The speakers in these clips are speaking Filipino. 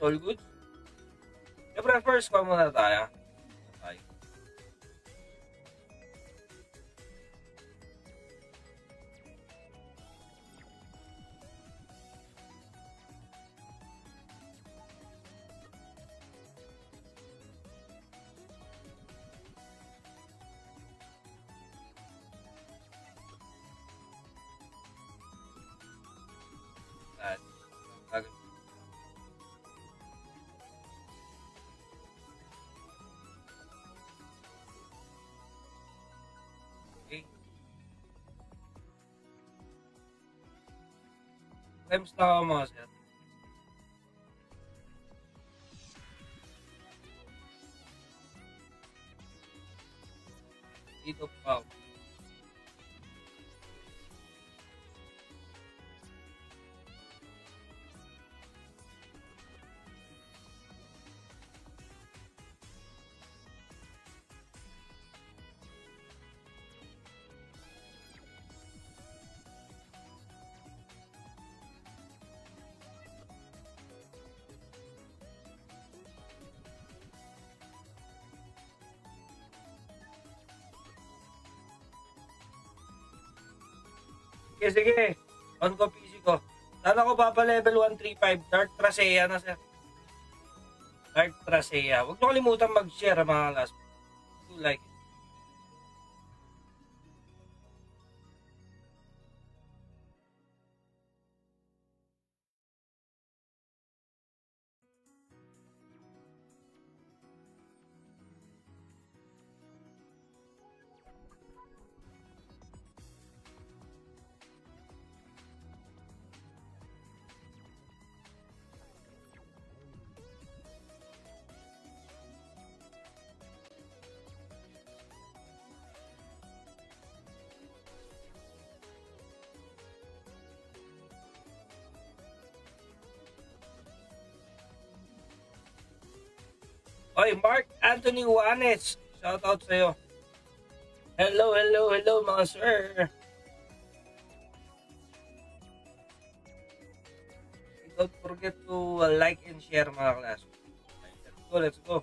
all good. Siyempre, first call muna tayo. Okay. Okay. Times na ako mga sir. Dito pa ako. Sige. On ko PC ko. Sana ko pa level 135. Dark Tracea na sir. Dark Tracea. Huwag nyo kalimutan mag-share mga last. Do like it. Oy, Mark Anthony Juanes. Shout out sa'yo. Hello mga sir. Don't forget to like and share mga class. Let's go.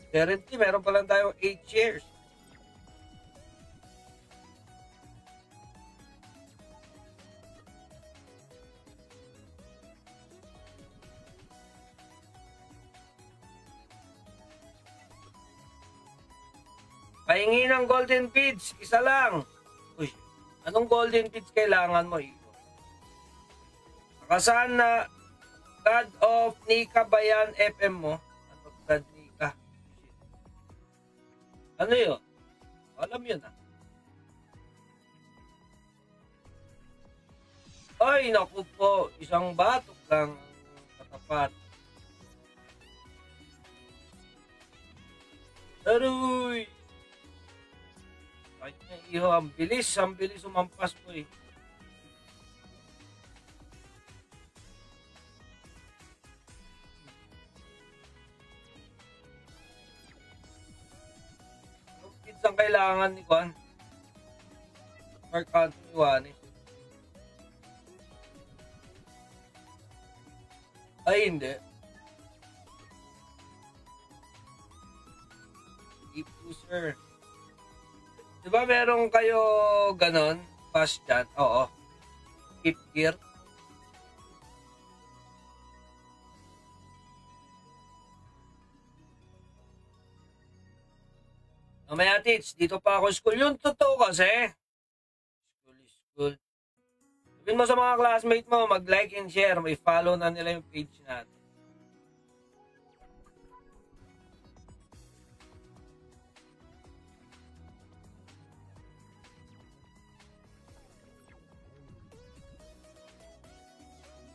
Currently, meron pa lang tayong 8 shares. Pahingi ng golden feeds, isa lang. Uy, anong golden feeds kailangan mo? Nakasahan na God of Nika ba yan, FM mo? Ano God Nika? Ano yun? Alam yun ah. Ay, naku po, isang batok lang katapat. Aroy! Kahit na iho, ang bilis umampas po eh. Ang kids ang kailangan ni Juan. Mark Anthony Juanes. Ay, hindi. Deep user. Diba meron kayo ganon? Fast chat? Oo. Keep gear. Mamaya tits, dito pa ako school. Yung totoo kasi. School. Sabihin mo sa mga classmate mo, mag-like and share. May follow na nila yung page natin.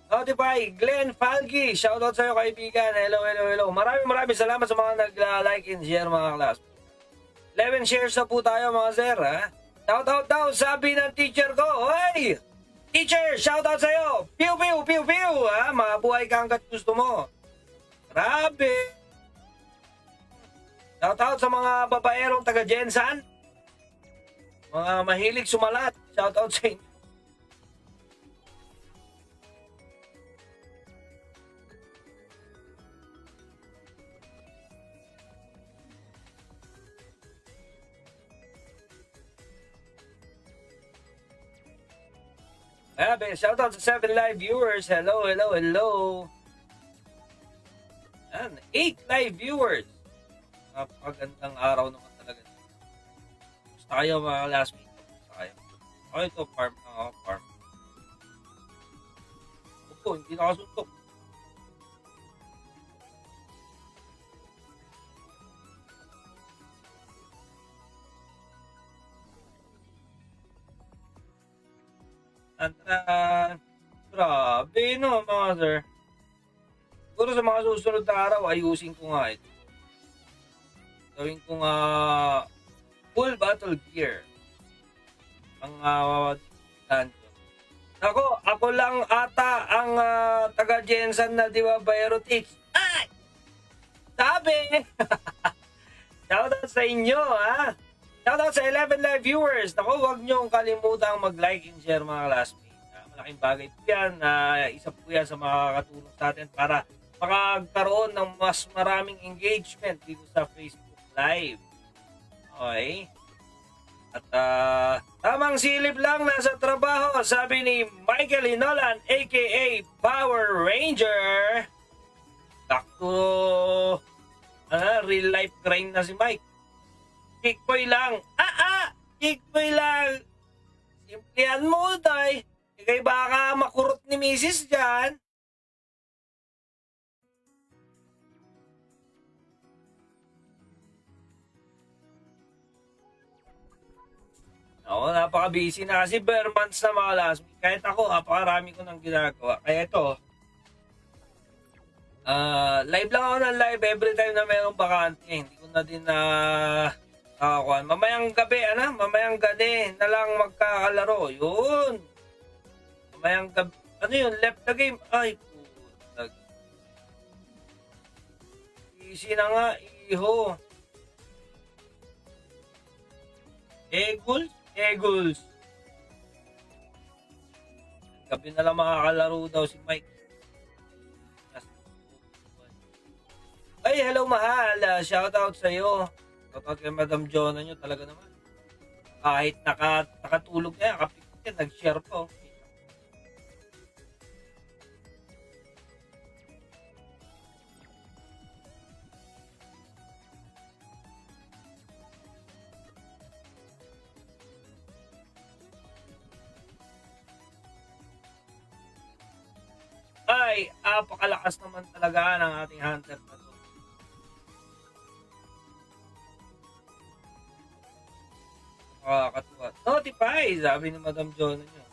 Spotify, Glenn Falgi. Shoutout sa'yo kaibigan. Hello. Maraming salamat sa mga nag-like and share mga class. 11 shares na po tayo mga sir. Ha? Shoutout daw, sabi ng teacher ko. Hoy! Teacher, shoutout sa'yo. Pew. Ha? Mabuhay ka hanggat gusto mo. Grabe. Shoutout sa mga babaerong taga Jensan. Mga mahilig sumalat. Shoutout sa inyo. Shoutout sa 7 live viewers. Hello, hello, hello. Yan, 8 live viewers. Napakagandang araw naman talaga. Gusto kayo mga last week. Gusto kayo. Ako ito, farm na ako, farm. Opo, hindi nakasuntok. Grabe no mga sir. Siguro sa mga susunod na araw, ayusin ko nga ito. Gawin ko nga full battle gear. Ang dungeon. Ako lang ata ang taga Jensen na di ba Bayerotich. Ay! Sabi! Shoutout sa inyo ha! Shoutout sa 11 live viewers. Naku, huwag niyong kalimutang mag-like and share mga classmates. Malaking bagay po yan. Isa po yan sa makakatulong sa atin para makagkaroon ng mas maraming engagement dito sa Facebook Live. Okay? At tamang silip lang nasa trabaho, sabi ni Michael Hinolan aka Power Ranger. Sakto real life grind na si Mike. Kickboy lang. Kickboy lang. Simplihan mo, tay. Ikay baka makurot ni Mrs. dyan. Ako, napaka-busy na kasi bare months na mga last week. Kahit ako, napakarami ko nang ginagawa. Kaya ito, live lang ako ng live every time na mayroong bakante. Hindi ko na din na mamayang gabi, mamayang gabi na lang magkakalaro. Yun. Mamayang gabi. Ano yun? Left the game. Ay, putag. Easy na nga, iho. Eagles. Gabi na lang makakalaro daw si Mike. Ay, hello mahal. Shoutout sa'yo. Shoutout kay Madam Jonah nyo talaga naman. Kahit nakatulog na yan, kapit nag-share pa. Oh. Ay, apakalakas naman talaga ng ating hunter na to. Nakakatuwa. Notify, sabi ni Madam Jonah nyo.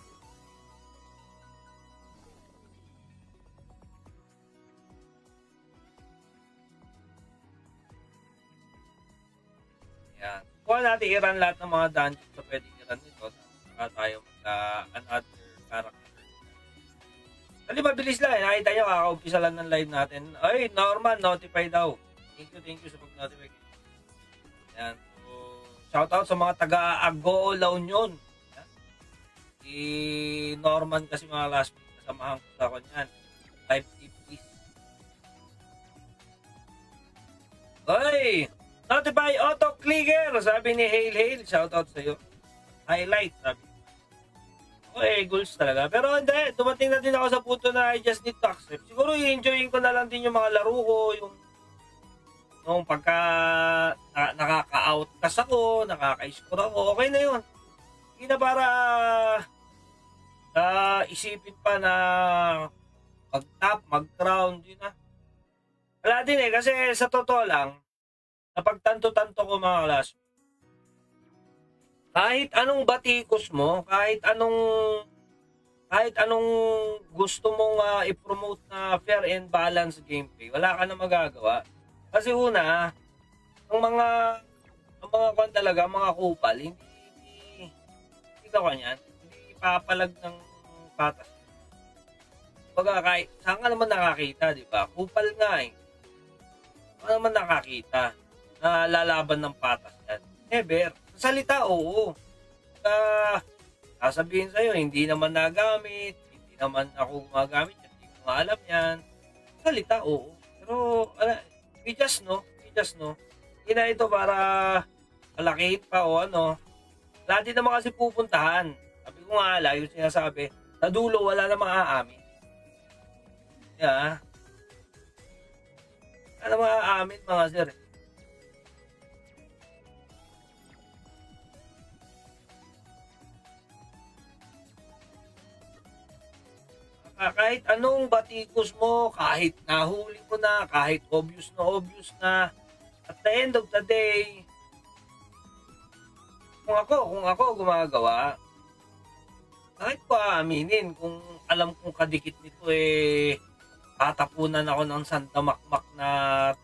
Yan. Kuha natin i-run lahat ng mga dungeons na pwedeng i-run nito. Saka tayo another character. Dali, mabilis lang. Nakita nyo, kakaumpisa lang ng live natin. Ay, Norman, notify daw. Thank you sa pag-notify. Yan. So, shoutout sa mga taga-Agoo, La Union. Yan. Si Norman kasi mga last week, kasamahan ko sa kanyan. Live tips. Ay! Notify auto-clicker! Sabi ni Hail. Shoutout sa'yo. Highlight, sabi. Eagles talaga. Pero hindi, dumating na din ako sa punto na I just need to accept. Siguro i-enjoyin ko na lang din yung mga laro ko, yung pagka nakaka-outcast ako, nakaka-score ako, okay na yun. Hindi na para isipin pa na mag-top, mag-crown, yun na. Wala din kasi sa totoo lang, napagtanto-tanto ko mga class, kahit anong batikos mo, kahit anong gusto mong i-promote na fair and balanced gameplay, wala ka na magagawa. Kasi una, ang mga kwan talaga, mga kupal, hindi ka kanyan, hindi ipapalag ng patas. Baga, kahit, saan ka naman nakakita, di ba? Kupal nga eh. Saan naman nakakita? na lalaban ng patas yan. Never. Sa salita, oo. Uh, Sasabihin sa'yo, hindi naman nagamit, hindi naman ako gumagamit, hindi ko nga alam yan. Sa salita, oo. Pero, we just know. Hindi na ito para malakihin pa o ano. Wala din naman kasi pupuntahan. Sabi ko nga, yung sinasabi, sa dulo, wala na maaamin. Yeah. Wala na maaamin, mga sir. Kahit anong batikos mo, kahit nahuli mo na, kahit obvious na, at the end of the day, kung ako gumagawa, kahit ko aaminin, kung alam kong kadikit nito tatapunan ako ng sandamakmak na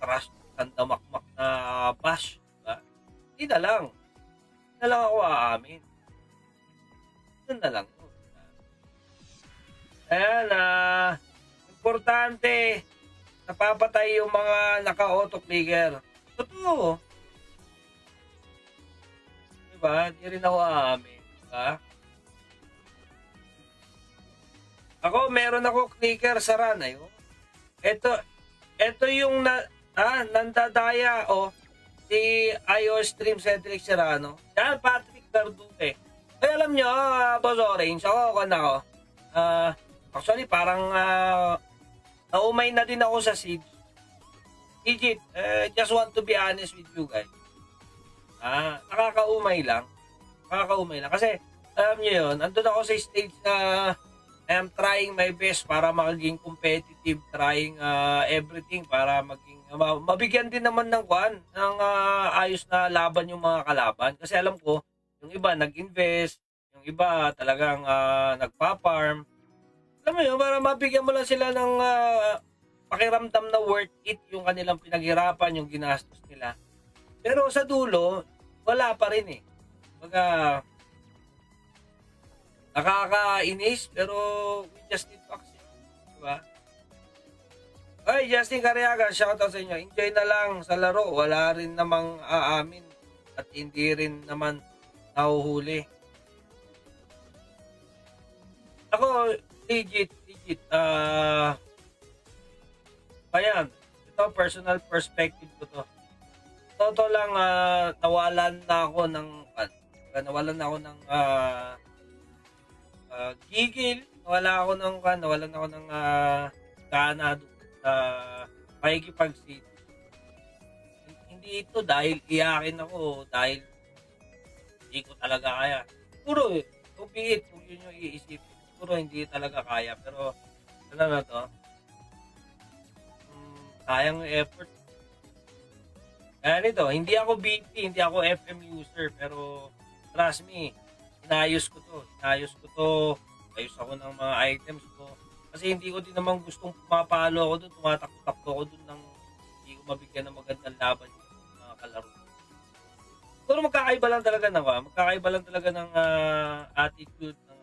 trash, sandamakmak na bash, diba? Hindi na lang ako aamin. Yun na lang. Ayan, importante, napapatay yung mga naka-auto clicker. Totoo. Diba? Di rin ako aamin. Diba? Ako, meron ako clicker sa run. Ayun. Ito yung nandadaya, si iOS Stream Cedric Serrano. Yan, Patrick Garduque. Ay, alam nyo, Boss Orange, ako. Actually, parang naumay na din ako sa Siege. Legit, just want to be honest with you guys. Nakakaumay lang. Kasi, alam nyo yun, andun ako sa stage na I am trying my best para maging competitive, trying everything para maging, mabigyan din naman ng ayos na laban yung mga kalaban. Kasi alam ko, yung iba nag-invest, yung iba talagang nagpa-farm. Alam mo yun, para mabigyan mo lang sila ng pakiramdam na worth it yung kanilang pinaghirapan, yung ginastos nila. Pero sa dulo, wala pa rin eh. Nakakainis, pero we just need to accept. Diba? Ay, Justin Cariaga, shoutout sa inyo. Enjoy na lang sa laro. Wala rin namang aamin at hindi rin naman nahuhuli. Ako, legit. Ayan, ito personal perspective ko to. Totoo lang, nawalan na ako ng gigil, nawalan ako ng gana sa pakikipag-sit. Hindi ito dahil iyakin ako, dahil hindi ko talaga kaya. Siguro so be it, kung yun yung iisipin. Siguro hindi talaga kaya, pero ano na to, sayang yung effort. Kaya nito, hindi ako BP, hindi ako FM user, pero trust me, inayos ko to, ayos ako ng mga items ko. Kasi hindi ko din naman gustong pumapalo ako doon, tumatakbo ako doon nang hindi ko mabigyan ng magandang laban yung mga kalaro. Siguro magkakaiba lang talaga ng attitude, ng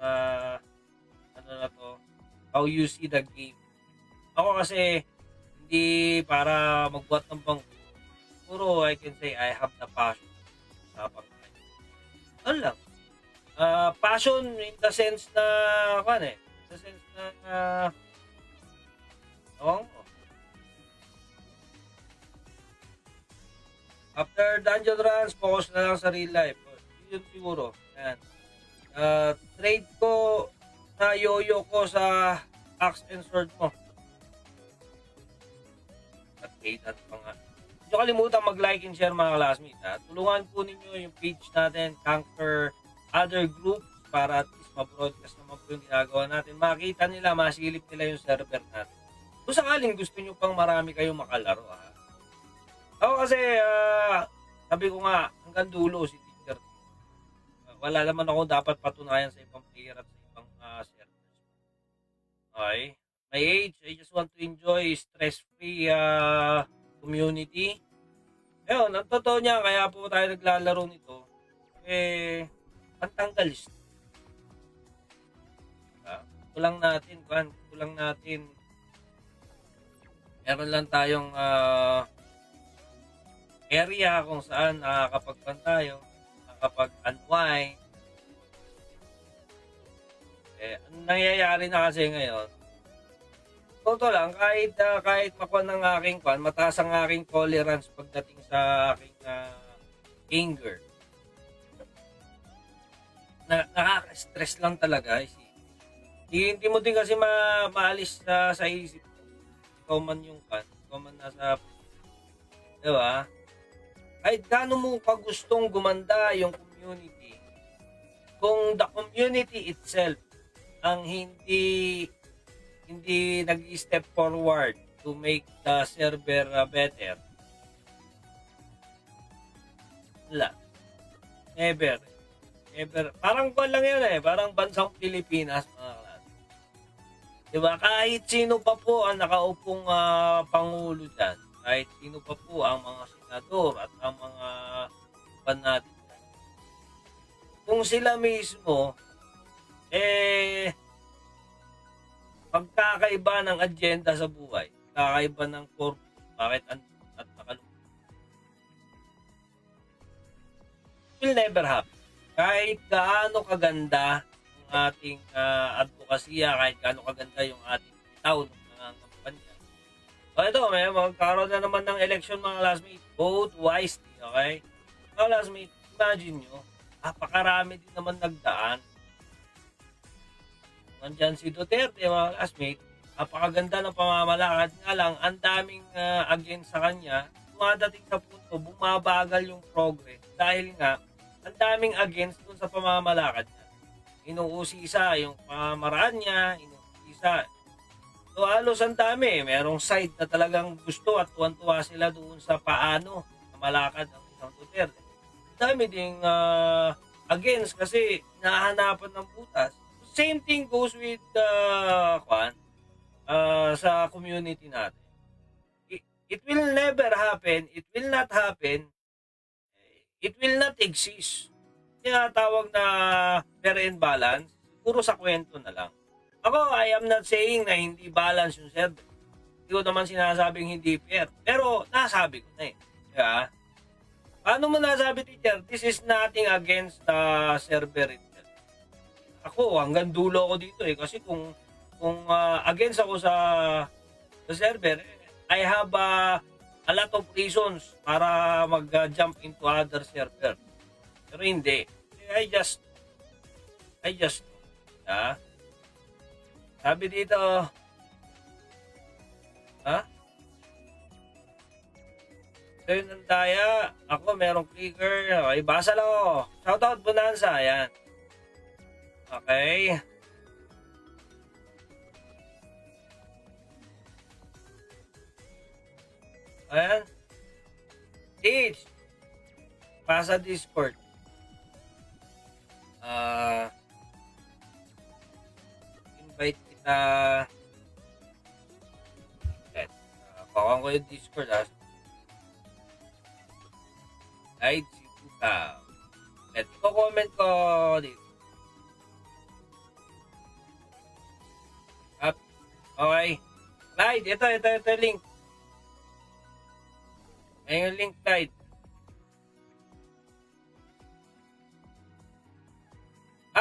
how you see the game. Ako kasi, hindi para magbuhat ng bangko. Siguro I can say I have the passion sa pagkain. Ano lang? Passion in the sense na, after dungeon runs, focus na lang sa real life. Yun siguro. Yan. Trade ko na yoyo ko sa axe and sword mo. At kaitan pa nga. Hindi nyo kalimutan mag-like and share mga classmates. Tulungan po ninyo yung page natin, Conquer Other Groups, para at least ma-broadcast naman po yung ginagawa natin. Makita nila, masilip nila yung server natin. Kung sakaling gusto nyo pang marami kayong makalaro. Ako kasi, sabi ko nga, hanggang dulo si teacher. Wala naman ako dapat patunayan sa ibang player at sa ibang servers. Okay. My age, I just want to enjoy stress-free community. Ayun, ang totoo niya, kaya po tayo naglalaro nito, pantanggalis. Kulang natin, meron lang tayong area kung saan nakakapagpan tayo, nakakapag-unwind. Ang nangyayari na kasi ngayon, totoo lang, kahit makuha ng aking kwan, mataas ang aking tolerance pagdating sa aking anger. Nakaka-stress lang talaga. Hindi mo din kasi maalis sa isip mo. Ikaw man yung kwan, ikaw man nasa, di ba? Kahit gaano mo kagustong gumanda yung community, kung the community itself ang hindi nag-step forward to make the server better, wala. Never. Parang kwan lang yan parang bansang Pilipinas, mga klase. Diba? Kahit sino pa po ang nakaupong pangulo dyan, kahit sino pa po ang mga senador at ang mga natin, kung sila mismo pagkakaiba ng agenda sa buhay, kakaiba ng purpose, bakit at nakalungkot, will never happen. Kahit gaano kaganda ang ating advokasya, kahit gaano kaganda yung ating bitaw ng nangangampanya. So ito, may magkaroon na naman ng election, mga classmates. Vote wisely, okay? Mga classmates, imagine nyo, napakarami din naman nagdaan. Nandyan si Duterte, mga classmates, napakaganda ng pamamalakad. Nga lang, ang daming against sa kanya. Dumadating sa punto, bumabagal yung progress. Dahil nga, ang daming against dun sa pamamalakad niya. Inuusisa yung pamamaraan niya, inuusisa. So, halos ang dami. Merong side na talagang gusto at tuwan-tuwa sila doon sa paano na malakad ang isang Duterte. Ang dami ding against kasi nahahanapan ng butas. Same thing goes with sa community natin. It will never happen. It will not happen. It will not exist. Tinatawag na fair and balance, puro sa kwento na lang. Ako, I am not saying na hindi balance yung server. Hindi ko naman sinasabing hindi fair. Pero, nasabi ko na Diba? Paano mo nasabi, teacher? This is nothing against the server itself. Ako, hanggang dulo ako dito Kasi kung against ako sa server, I have a lot of reasons para mag-jump into other server. Pero hindi. I just sabi dito, ito yung nandaya. Ako, merong clicker. Okay, basa lang ako. Shoutout Bonanza. Ayan. Okay. Ayan. Teach. Pasa Discord. Invite kita. Pakawang ko yung Discord Guide si Puta. Comment ko dito. Okay. Clyde, ito yung link. Ayun yung link, Clyde.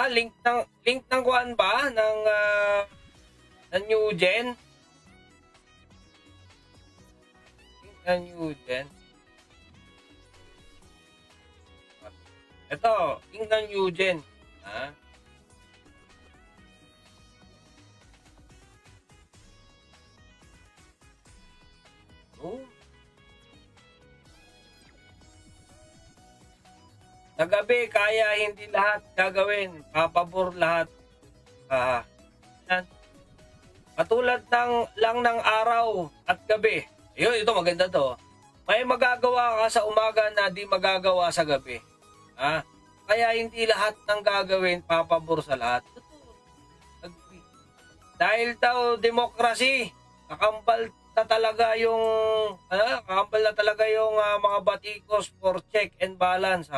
Link ng kuan ba? Ng new gen? Link ng new gen. Ito, link ng new gen. Sa gabi, kaya hindi lahat gagawin. Papabor lahat. Yan. Katulad lang ng araw at gabi. Ito maganda to. May magagawa ka sa umaga na di magagawa sa gabi. Kaya hindi lahat ng gagawin papabor sa lahat. Agree. Dahil daw demokrasy, kakambal na talaga yung mga batikos for check and balance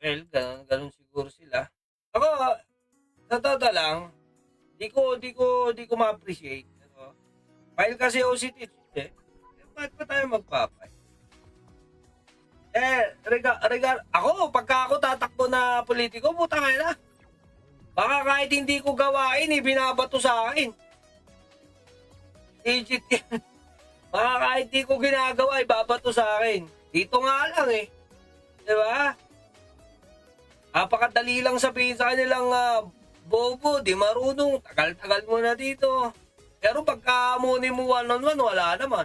Well, ganun siguro sila. Ako, sa totoo lang, di ko ma-appreciate. File kasi OCT, bakit pa tayo magpapay? Ako, pagka ako tatakbo na politiko, putang ina. Baka kahit hindi ko gawain, binabato sa akin. Legit yan. Baka kahit hindi ko ginagawa, ibabato sa akin. Dito nga lang eh. Di ba? Napakadali lang sabihin sa kanilang bobo, di marunong, tagal-tagal mo na dito. Pero pagka muni mo one-on-one, wala naman.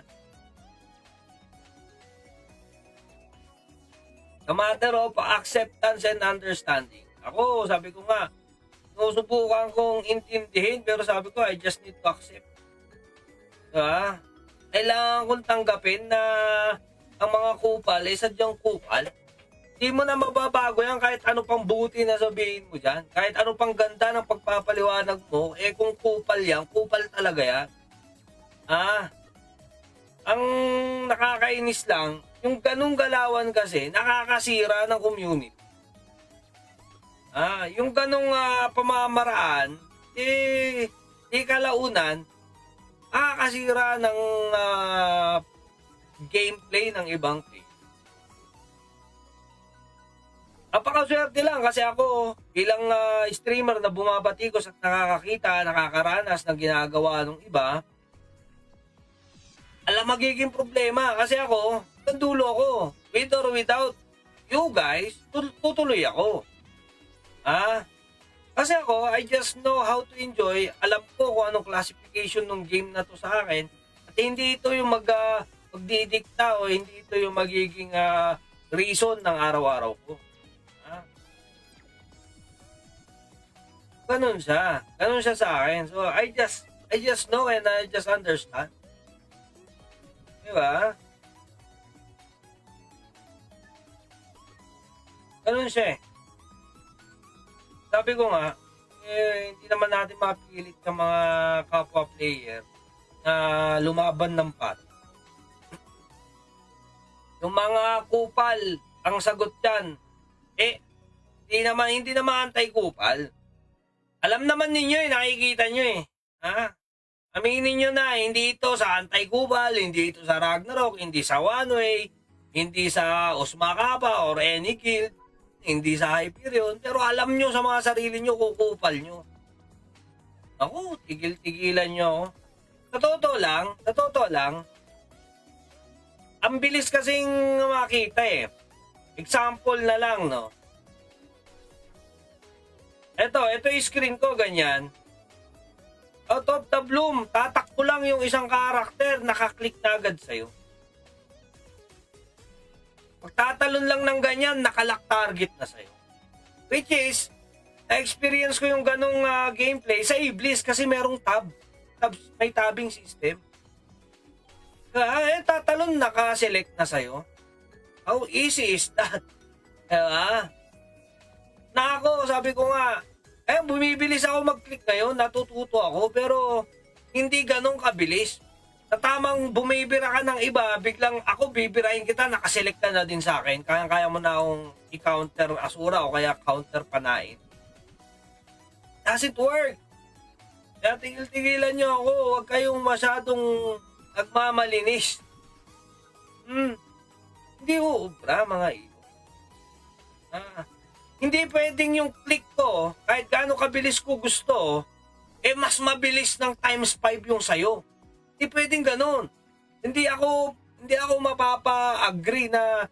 A matter of acceptance and understanding. Ako, sabi ko nga, sinusubukan kong intindihin, pero sabi ko, I just need to accept. Diba? Kailangan kong tanggapin na ang mga kupal ay sadyang kupal. Hindi mo na mababago yan kahit ano pang buti na sabihin mo dyan. Kahit ano pang ganda ng pagpapaliwanag mo, kung kupal yan, kupal talaga yan. Ang nakakainis lang, yung ganung galawan kasi, nakakasira ng community. Yung ganung pamamaraan, di kalaunan, nakakasira ng gameplay ng ibang team. Napakaswerte lang kasi ako bilang streamer na bumabatikos at nakakakita, nakakaranas ng ginagawa ng iba, alam magiging problema kasi ako, ang dulo ko, with or without you guys, tutuloy ako. Kasi ako, I just know how to enjoy, alam ko kung anong classification ng game na to sa akin, at hindi ito yung magdidikta o hindi ito yung magiging reason ng araw-araw ko. Ganun siya sa akin. So, I just know and I just understand. Diba? Ganun siya eh. Sabi ko nga, hindi naman natin mapilit ng mga kapwa player na lumaban ng pat. Yung mga kupal, ang sagot dyan, hindi naman anti-kupal. Alam naman ninyo nakikita nyo Aminin nyo na, hindi ito sa anti-kupal, hindi ito sa Ragnarok, hindi sa One Way, hindi sa Osmakapa or any guild, hindi sa Hyperion, pero alam nyo sa mga sarili nyo, kukupal nyo. Ako, tigil-tigilan nyo. Sa totoo lang, ang bilis kasing makita eh. Example na lang, no? Ito yung screen ko, ganyan. Out of the bloom, tatakbo lang yung isang karakter, nakaklik na agad sa'yo. Pagtatalon lang ng ganyan, nakalock target na sa'yo. Which is, na-experience ko yung ganong gameplay sa Iblis kasi merong may tabbing system. Tatalon, naka-select na sa'yo. How easy is that? Diba? Na ako, sabi ko nga, bumibilis ako mag-click ngayon, natututo ako, pero hindi ganun kabilis. Sa tamang bumibira ka ng iba, biglang ako bibirahin kita, nakaselect ka na din sa akin. Kaya mo na akong i-counter Asura o kaya counter Panain. Doesn't work. Kaya tigil-tigilan nyo ako, huwag kayong masyadong nagmamalinis. Hindi uubra, mga iyo. Hindi pwedeng yung click ko, kahit gaano kabilis ko gusto, mas mabilis ng times 5 yung sayo. Hindi pwedeng ganun. Hindi ako mapapa-agree na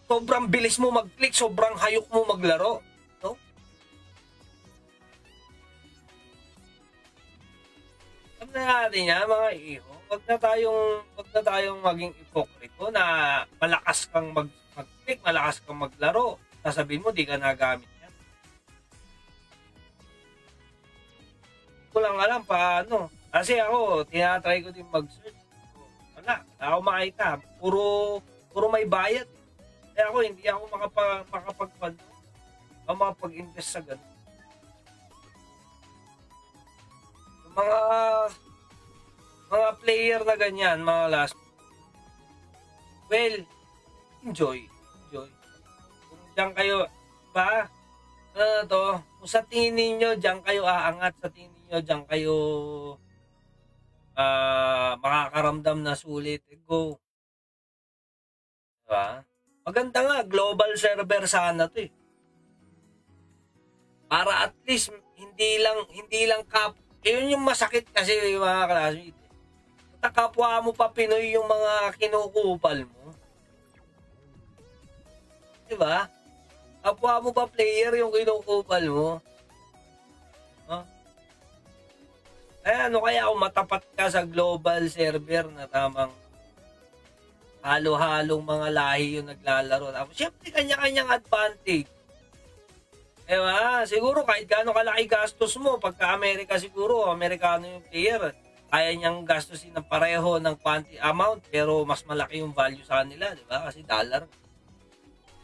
sobrang bilis mo mag-click, sobrang hayok mo maglaro. No? Sabi na natin yan, mga iho. Wag na tayong maging ipokrito na malakas kang mag-click, malakas kang maglaro. Sasabihin mo, di ka nagamit yan. Ko lang alam paano. Kasi ako, tinatry ko din mag-search. Wala ako makita. Puro may bayad. Kaya ako, hindi ako makapag-fund. Ako makapag-invest sa ganun. Yung mga player na ganyan, mga last. Well, enjoy. Diyan kayo, kung sa tingin ninyo, diyan kayo aangat, sa tingin ninyo, diyan kayo makakaramdam na sulit, go. Diba? Maganda nga, global server sana to eh. Para at least hindi lang yun yung masakit kasi mga classmates. Kapwa mo pa Pinoy yung mga kinukupal mo. Diba? Kapwa mo pa player yung kinukupal mo. Huh? Ano kaya kung matapat ka sa global server na tamang halo-halong mga lahi yung naglalaro. Tapos syempre kanya-kanyang advantage. Diba? Siguro kahit gaano kalaki gastos mo, pagka Amerika siguro, Amerikano yung player, kaya niyang gastusin ng pareho ng amount pero mas malaki yung value sa kanila, di ba? Kasi dollar.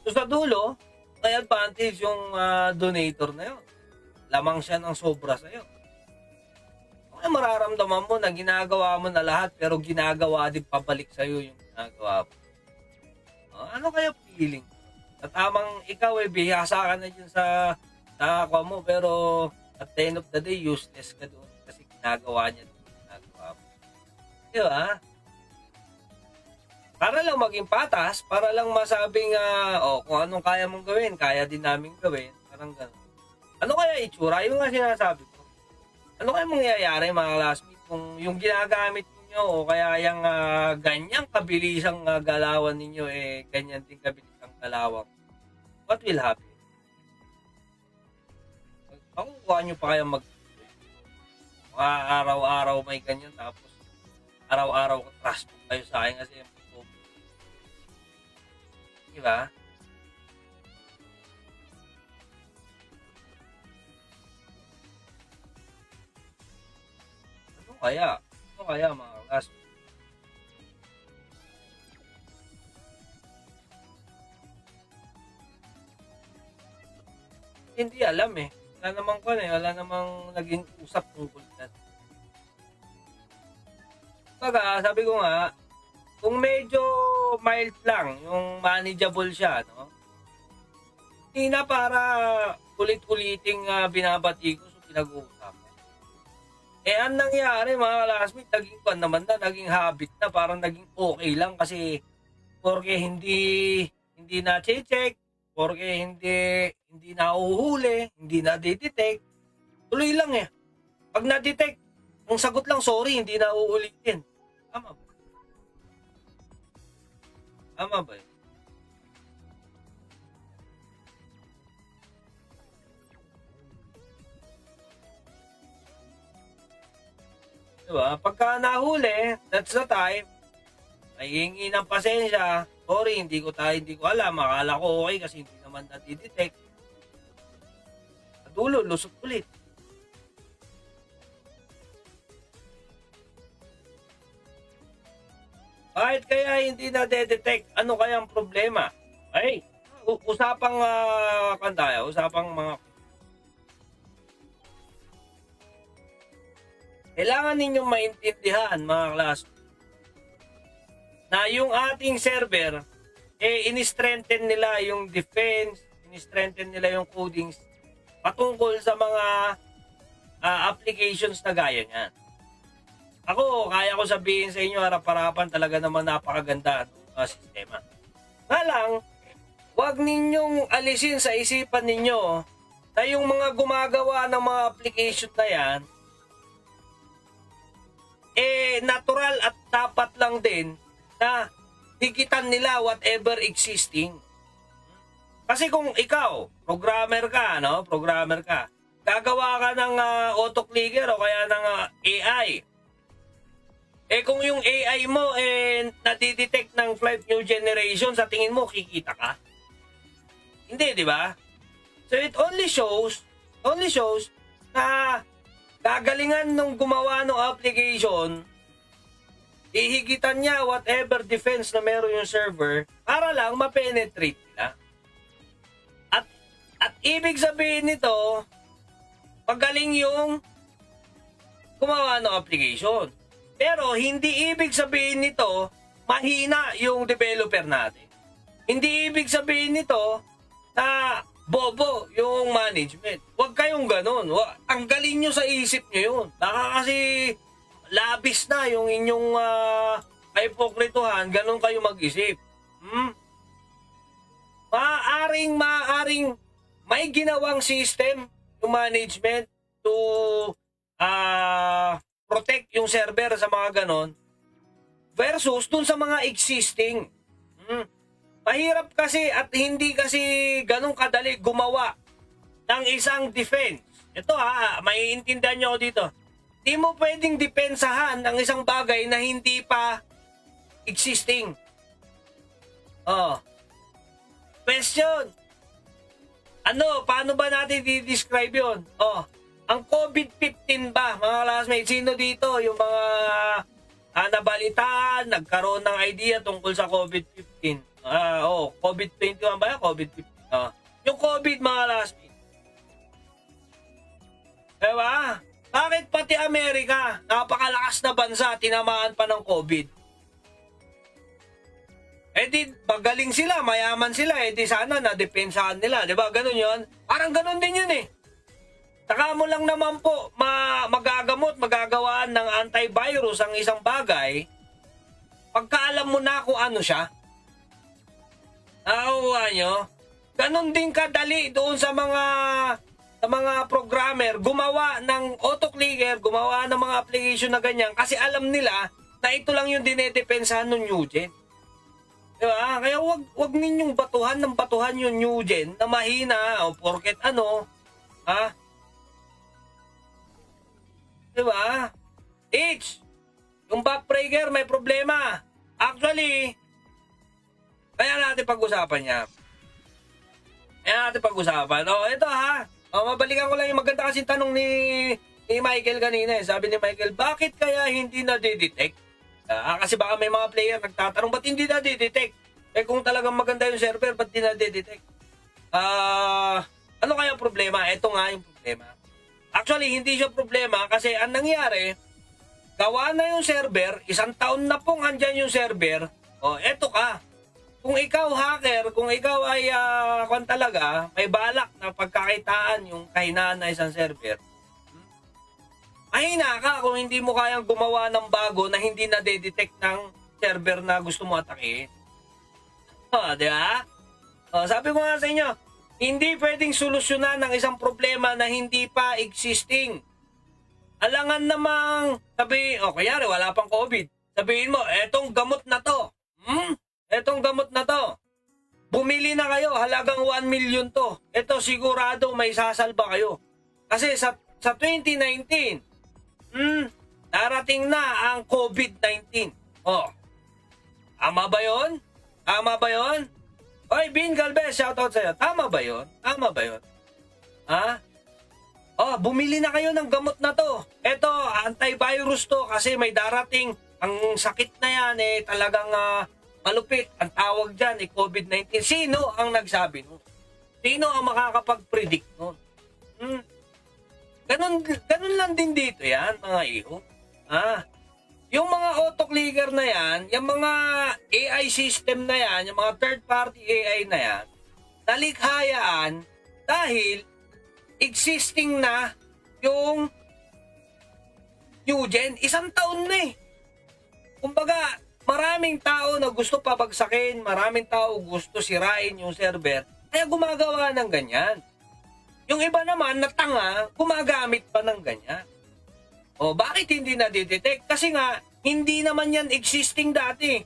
So sa dulo, may advantage yung donator na yun. Lamang siya ng sobra sa'yo. Kaya mararamdaman mo na ginagawa mo na lahat pero ginagawa din pabalik sa'yo yung ginagawa mo. Ano kaya feeling? At tamang ikaw bihasa ka na dyan sa ako mo pero at the end of the day useless ka doon kasi ginagawa niya doon ginagawa mo. Di ba? Para lang maging patas, para lang masabing kung anong kaya mong gawin, kaya din namin gawin. Parang gano'n. Ano kaya itsura? Yung nga sinasabi ko. Ano kaya mangyayari mga classmates kung yung ginagamit ninyo o kaya yung ganyang kabilisang galawan ninyo ganyan din kabilisang galawan? What will happen? Makukuha nyo pa kaya araw-araw may ganyan tapos araw-araw trust kayo sa akin kasi diba? Ano kaya mga classmates? Hindi alam eh. Wala namang naging usap tungkol dyan. Baga, sabi ko nga, kung medyo mild lang, yung manageable siya, no? Hindi na para ulit-uliting binabati ko sa pinag-uusapan. Ang nangyari mga classmates, naging habit na, parang naging okay lang kasi porque hindi na check, porque hindi na uhuhuli, hindi na detect, tuloy lang eh. Pag na-detect, ang sagot lang, sorry, hindi na uulitin. Tama ba? Tama ba? Diba? Pagka nahuli, that's the time, ay hingi ng pasensya. Sorry, hindi ko alam. Akala ko okay kasi hindi naman natidetect. Sa dulo, lusot ulit. Bakit kaya hindi na-detect? Ano kayang problema? Ay, usapang usapang mga kailangan ninyong maintindihan mga klase na yung ating server ini-strengthen nila yung defense, ini-strengthen nila yung codings patungkol sa mga applications na gaya niyan. Ako, kaya ko sabihin sa inyo harap-harapan talaga naman napakaganda ng sistema. Nga lang, huwag ninyong alisin sa isipan ninyo na yung mga gumagawa ng mga application na yan natural at dapat lang din na higitan nila whatever existing. Kasi kung ikaw, programmer ka, gagawa ka ng auto-clicker o kaya ng AI. Kung yung AI mo nadidetect ng 5 new generation, sa tingin mo, kikita ka? Hindi, di ba? So it only shows na gagalingan nung gumawa ng application, ihigitan niya whatever defense na meron yung server para lang ma-penetrate nila. At ibig sabihin nito, magaling yung gumawa ng application. Pero hindi ibig sabihin nito, mahina yung developer natin. Hindi ibig sabihin nito na bobo yung management. Huwag kayong ganun. Tanggalin nyo sa isip nyo yun. Baka kasi labis na yung inyong hipokrituhan, ganun kayo mag-isip. Maaaring may ginawang system yung management to protect yung server sa mga ganon versus dun sa mga existing. Mahirap kasi at hindi kasi ganun kadali gumawa ng isang defense. Ito maiintindihan nyo ako dito. Di mo pwedeng depensahan ang isang bagay na hindi pa existing. Question. Paano ba natin i-describe yun? Ang COVID-15 ba, mga classmates, sino dito yung mga nabalitaan, nagkaroon ng idea tungkol sa COVID-15? COVID-21 ba yan? COVID-15. Yung COVID, mga classmates. Diba? Bakit pati Amerika, napakalakas na bansa, tinamaan pa ng COVID? Di magaling sila, mayaman sila, di sana na-depensahan nila, di ba? Ganun yun. Parang ganun din yun Saka mo lang naman po magagawaan ng antivirus ang isang bagay pagkaalam mo na kung ano siya. Nakukuha nyo? Ganun din kadali doon sa mga programmer gumawa ng autoclicker, gumawa ng mga application na ganyan kasi alam nila na ito lang yung dinedepensahan ng new gen. Diba? Kaya wag ninyong batuhan yung new gen na mahina o porket Diba? Yung backbreaker may problema. Actually, kaya natin pag-usapan niya. Ito mabalikan ko lang yung maganda kasing tanong ni Michael kanina. Sabi ni Michael, bakit kaya hindi na-detect? Kasi baka may mga player nagtatanong, ba't hindi na-detect? Kung talagang maganda yung server, ba't di na-detect? Ano kaya problema? Ito nga yung problema. Actually, hindi siya problema kasi ang nangyari, gawa na yung server, 1 taon na pong andyan yung server, eto ka. Kung ikaw hacker, kung ikaw ay talaga, may balak na pagkakitaan yung kahinaan na isang server, mahina ka kung hindi mo kayang gumawa ng bago na hindi na-detect ng server na gusto mo atakihin. Di ba? Sabi ko nga sa inyo, hindi pwedeng solusyonan ng isang problema na hindi pa existing. Alangan namang kanyari wala pang COVID. Sabihin mo, etong gamot na to. Etong gamot na to. Bumili na kayo, halagang 1 million to. Ito sigurado may sasalba kayo. Kasi sa 2019, darating na ang COVID-19. Tama ba yun? Oy, Bin Galvez, shoutout sa'yo. Tama ba yun? Bumili na kayo ng gamot na to. Ito, antivirus to kasi may darating. Ang sakit na yan talagang malupit. Ang tawag dyan COVID-19. Sino ang nagsabi nun? Sino ang makakapag-predict nun? Ganun lang din dito yan, mga iho. Yung mga autoclicker na yan, yung mga AI system na yan, yung mga third-party AI na yan, nalikhayaan dahil existing na yung new gen, 1 taon na Kumbaga, maraming tao na gusto pabagsakin, maraming tao gusto sirain yung server, kaya gumagawa ng ganyan. Yung iba naman na tanga, gumagamit pa ng ganyan. Bakit hindi na-detect? Kasi nga, hindi naman yan existing dati.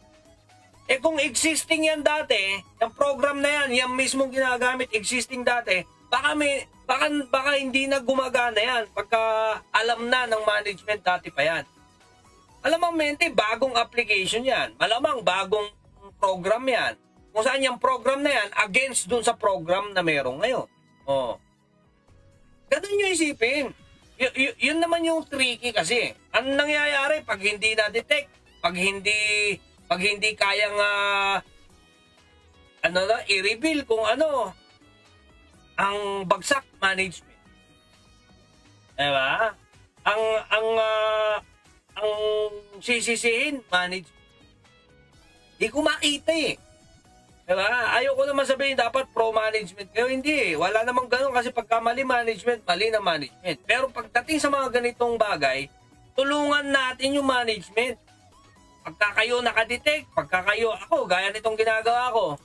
Kung existing yan dati, yung program na yan, yung mismong ginagamit existing dati, baka hindi na gumagana yan pagka alam na ng management dati pa yan. Alamang bagong application yan. Malamang bagong program yan. Kung saan yung program na yan, against dun sa program na meron ngayon. Ganun yung isipin. Yun naman yung tricky kasi. Ang nangyayari pag hindi na-detect, pag hindi kayang i-reveal kung ano ang bagsak management. Diba? Ang sisisihin management. Di ko makita Diba? Ayoko naman sabihin dapat pro-management kayo. Hindi. Wala namang ganun kasi pagka mali management, mali na management. Pero pagdating sa mga ganitong bagay, tulungan natin yung management. Pagka kayo nakadetect, pagka kayo, ako, gaya nitong ginagawa ko.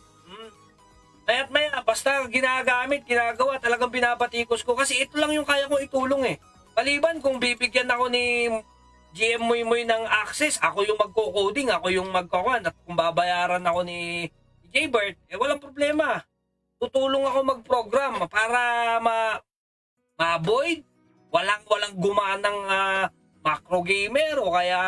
Maya't maya, basta ginagamit, ginagawa, talagang binabatikos ko. Kasi ito lang yung kaya kong itulong eh. Maliban kung bibigyan ako ni GM Moy ng access, ako yung magko-coding, ako yung magkakuan. At kung babayaran ako ni Jaybert, eh walang problema. Tutulong ako mag-program para ma-avoid walang gumanang macro gamer o kaya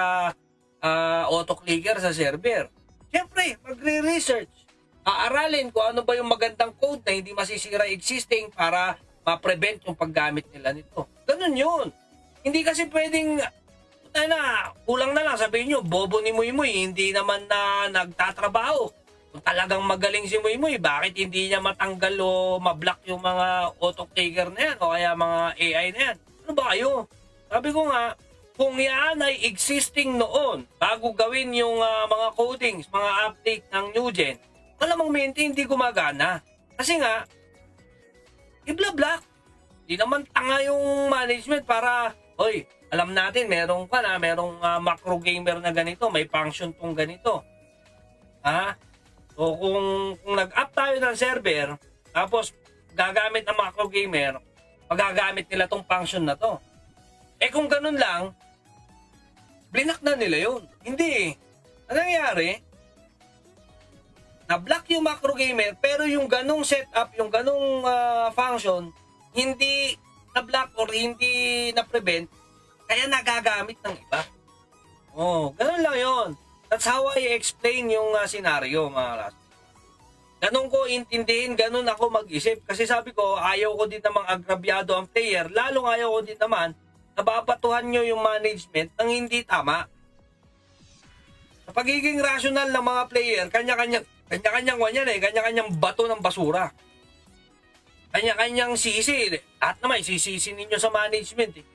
auto-clicker sa server. Siyempre, magre-research. Aaralin kung ano ba yung magandang code na hindi masisira existing para ma-prevent yung paggamit nila nito. Ganun yun. Hindi kasi pwedeng kulang na lang sabihin nyo, bobo ni Muy Muy, hindi naman na nagtatrabaho. Kung talagang magaling si Muy Muy, bakit hindi niya matanggal o ma-block yung mga auto-clicker na yan o kaya mga AI na yan? Ano ba kayo? Sabi ko nga, kung yan ay existing noon, bago gawin yung mga codings, mga update ng new gen, malamang hindi gumagana. Kasi nga, i-block. Di naman tanga yung management para, oy, alam natin, merong macro gamer na ganito, may function tong ganito. So kung nag-up tayo ng server, tapos gagamit ng macro gamer, magagamit nila tong function na to. Eh kung ganun lang, blinak na nila yun. Hindi. Ano nangyari? Na-block yung macro gamer, pero yung ganung setup, yung ganung function, hindi na-block or hindi na-prevent, kaya nagagamit ng iba. Ganun lang yun. That's how I explain yung scenario, mga kalas. Ganun ko intindihin, ganun ako mag-isip. Kasi sabi ko, ayaw ko din namang agrabyado ang player. Lalong ayaw ko din naman nababatuhan nyo yung management ng hindi tama. Sa pagiging rational ng mga player, kanya-kanyang bato ng basura. Kanya-kanyang sisi. At naman, sisisi ninyo sa management eh.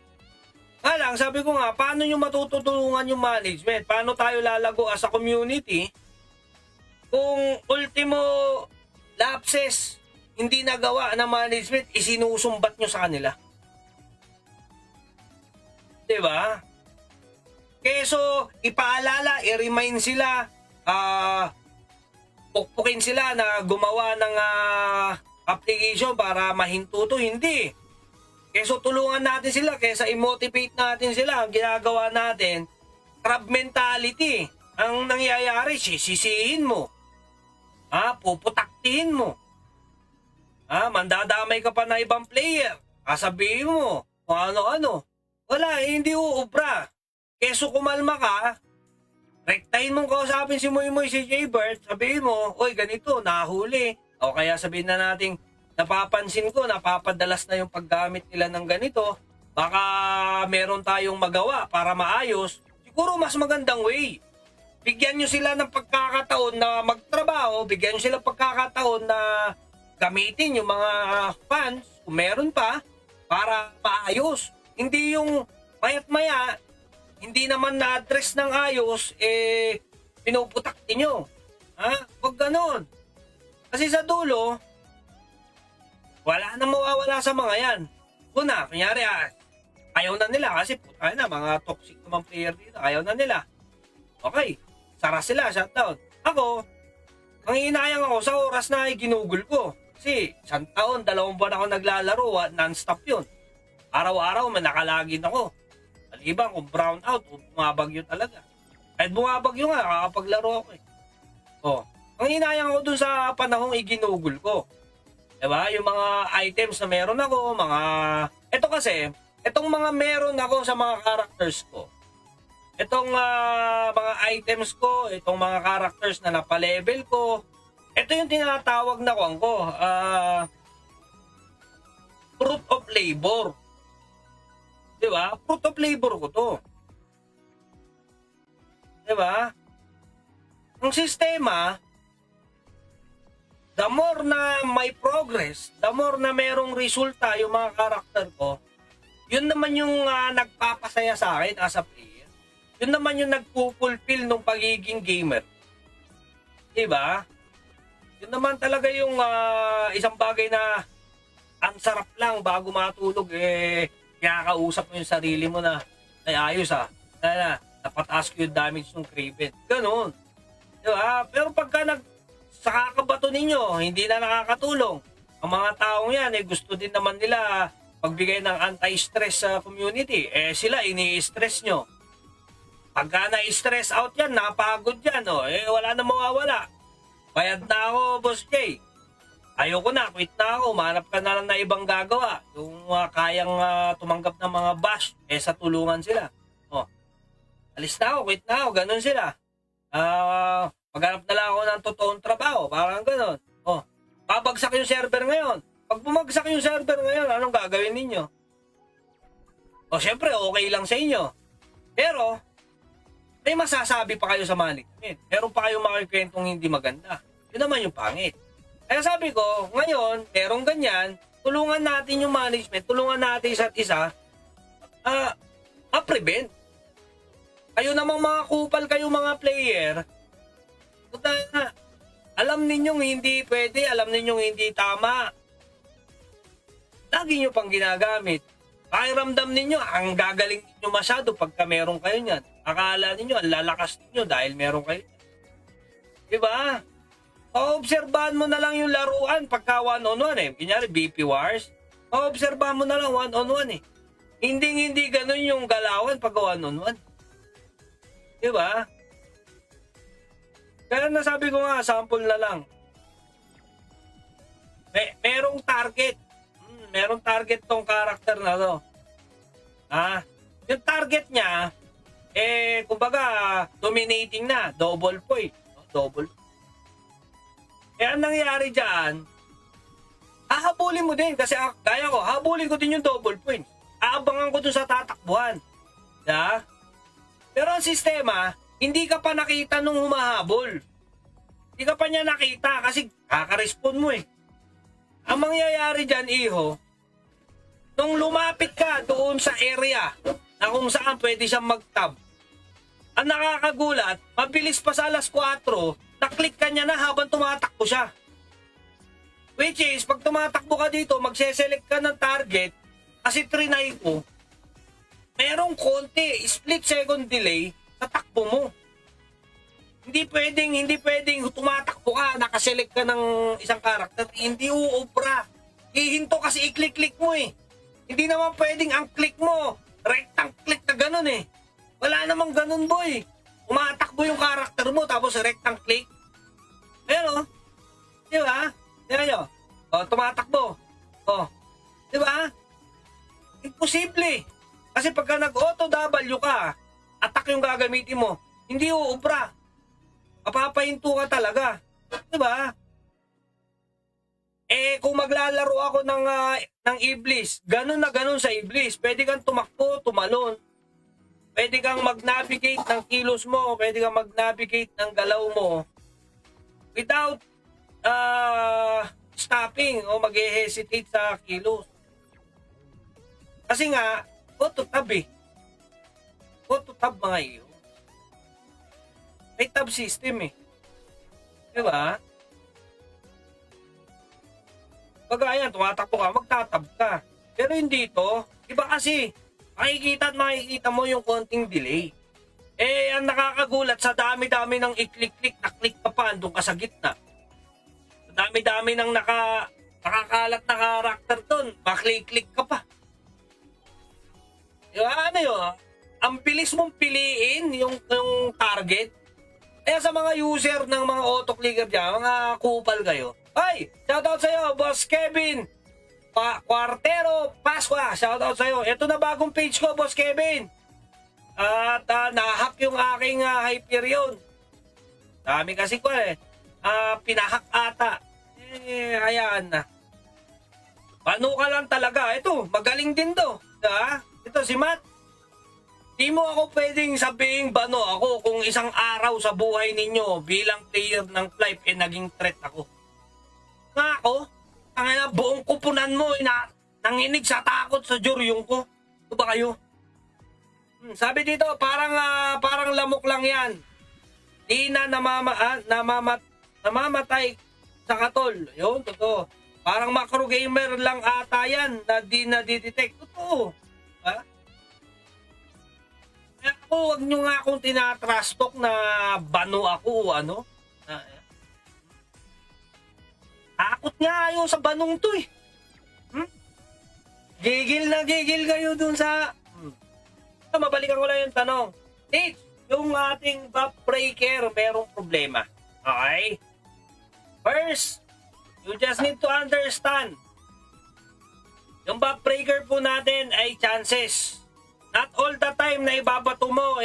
Nga lang, sabi ko nga, paano nyo matutulungan yung management? Paano tayo lalago as a community kung ultimo lapses hindi nagawa ng management, isinusumbat nyo sa kanila? Diba? Keso, ipaalala, i-remind sila, pukpukin sila na gumawa ng application para mahinto to, hindi. Keso tulungan natin sila, kesa i-motivate natin sila, ang ginagawa natin, crab mentality. Ang nangyayari, sisisihin mo. Puputaktihin mo. Mandadamay ka pa na ibang player. Sabihin mo, kung ano-ano. Wala, hindi uubra. Keso kumalma ka, rektahin mong kausapin si Muy Muy, si Jaybert, sabihin mo, oy, ganito, nahuli. O kaya sabihin na natin, napapansin ko, napapadalas na yung paggamit nila ng ganito, baka meron tayong magawa para maayos. Siguro mas magandang way. Bigyan nyo sila ng pagkakataon na magtrabaho, bigyan nyo sila pagkakataon na gamitin yung mga funds, kung meron pa, para maayos. Hindi yung mayat-maya, hindi naman na-address ng ayos, pinuputakti nyo. Huwag ganon. Kasi sa dulo, wala na mawawala sa mga yan. Una, kunyari, ayaw na nila kasi mga toxic naman player dito. Ayaw na nila. Okay, sara sila, shutdown. Ako, ang inayang ako sa oras na ginugol ko. Kasi 1 taon, 2 buwan ako naglalaro, non-stop yun. Araw-araw, nakalagin ako. Maliban kung brown out, bumabagyo talaga. Kahit bumabagyo nga, kakapaglaro ako eh. Ang inayang ako dun sa panahong iginugol ko. Diba? Yung mga items na meron ako, ito kasi, itong mga meron ako sa mga characters ko, itong mga items ko, itong mga characters na napalevel ko, ito yung tinatawag na ko, fruit of labor. Diba? Fruit of labor ko to. Diba? Ang sistema, the more na may progress, the more na merong resulta yung mga karakter ko, yun naman yung nagpapasaya sa akin as a player. Yun naman yung nagpupulfill ng pagiging gamer. Diba? Yun naman talaga yung isang bagay na ang sarap lang bago matulog, kinakausap mo yung sarili mo na, ay ayos napataas ko yung damage ng Kraven. Ganon. Diba? Pero pagka sa kakabato ninyo, hindi na nakakatulong. Ang mga taong yan, gusto din naman nila pagbigay ng anti-stress sa community. Sila, ini-stress nyo. Pagka na-stress out yan, napagod yan, wala na mawawala. Bayad na ako, Boss Jay. Ayoko na, quit na ako. Mahanap ka na lang na ibang gagawa. Yung kayang tumanggap ng mga bash, sa tulungan sila. Alis na ako, quit na ako. Ganun sila. Maghanap na lang ako ng totoong trabaho. Parang ganun. Babagsak yung server ngayon. Pag bumagsak yung server ngayon, anong gagawin ninyo? Siyempre, okay lang sa inyo. Pero, may masasabi pa kayo sa management. Meron pa kayong makikwentong hindi maganda. Yun naman yung pangit. Kaya sabi ko, ngayon, merong ganyan, tulungan natin yung management, tulungan natin isa't isa, ma-prevent. Kayo namang mga kupal kayo mga player, alam ninyong hindi pwede, alam ninyong hindi tama. Lagi nyo pang ginagamit. Pakiramdam ninyo, ang gagaling ninyo masyado pagka meron kayo niyan. Akala ninyo, ang lalakas ninyo dahil meron kayo. Diba? Obserbahan mo na lang yung laruan pagka one-on-one Kunyari, BP Wars. Obserbahan mo na lang one-on-one Hindi ganun yung galawan pag one-on-one. Diba? Kaya nasabi ko nga, sample na lang. Merong target. Merong target tong karakter na to. Yung target niya, kumbaga, dominating na. Double point. Double. Ang nangyari dyan, hahabulin mo din. Kasi kaya ko, habulin ko din yung double point. Aabangan ko dun sa tatakbuhan. Pero ang sistema, hindi ka pa nakita nung humahabol. Hindi ka pa niya nakita kasi kaka-respond mo Ang mangyayari dyan, iho, nung lumapit ka doon sa area na kung saan pwede siyang mag-tab, ang nakakagulat, mabilis pa sa alas 4, naklik ka niya na habang tumatakbo siya. Which is, pag tumatakbo ka dito, magseselect ka ng target, kasi trinay ko, merong konti, split second delay sa takbo mo. Hindi pwedeng tumatakbo ka, nakaselect ka ng isang karakter, hindi uubra. Hihinto kasi i-click-click mo Hindi naman pwedeng ang click mo, rectang click na ganun Wala namang ganun boy. Umatakbo yung karakter mo tapos rectang click. Ayan Di ba? Tingnan nyo. Tumatakbo. Di ba? Imposible. Kasi pagka nag-auto W ka, attack yung gagamitin mo, hindi uubra. Mapapahinto ka talaga. Di ba? Kung maglalaro ako ng Iblis, ganun na ganun sa Iblis. Pwede kang tumakbo, tumalon. Pwede kang mag-navigate ng kilos mo, pwede kang mag-navigate ng galaw mo without stopping o mag-hesitate sa kilos. Kasi nga, auto-tab Auto-tab mga iyo. May tab system Diba? Pagka tumatakbo ka, magtatab ka. Pero hindi ito. Iba kasi, makikita mo yung konting delay. Ang nakakagulat, sa dami-dami ng i-click-click, na-click ka pa, andun ka sa gitna. Sa dami-dami ng nakakalat na karakter doon, maklik-click ka pa. Ano yun? Ang bilis mong piliin yung target. Kaya sa mga user ng mga auto-clicker dyan, mga kupal kayo, ay, shoutout sa'yo, Boss Kevin Cuartero Pasqua, shoutout sa'yo. Ito na bagong page ko, Boss Kevin. At nahack yung aking Hyperion. Dami kasi ko pinahack ata. Ayan na. Paano ka lang talaga. Ito, magaling din to. Ito si Matt. Di mo ako pwedeng sabihin bano ako kung isang araw sa buhay ninyo bilang player ng Flight naging threat ako. Nga ako, buong kupunan mo nanginig sa takot sa juryong ko. Ito ba kayo? Sabi dito, parang lamok lang yan. Di na namamatay sa katol. Yun, totoo. Parang macro gamer lang ata yan na di na-detect. Totoo. Wag nyo nga akong tinatrash talk na bano ako o ano. Takot nga ayaw sa banong to eh. Gigil na gigil kayo dun sa... Mabalikan ko lang yung tanong. Tits, yung ating buff breaker, merong problema. Okay? First, you just need to understand. Yung buff breaker po natin ay chances. Not all the time na ibabato mo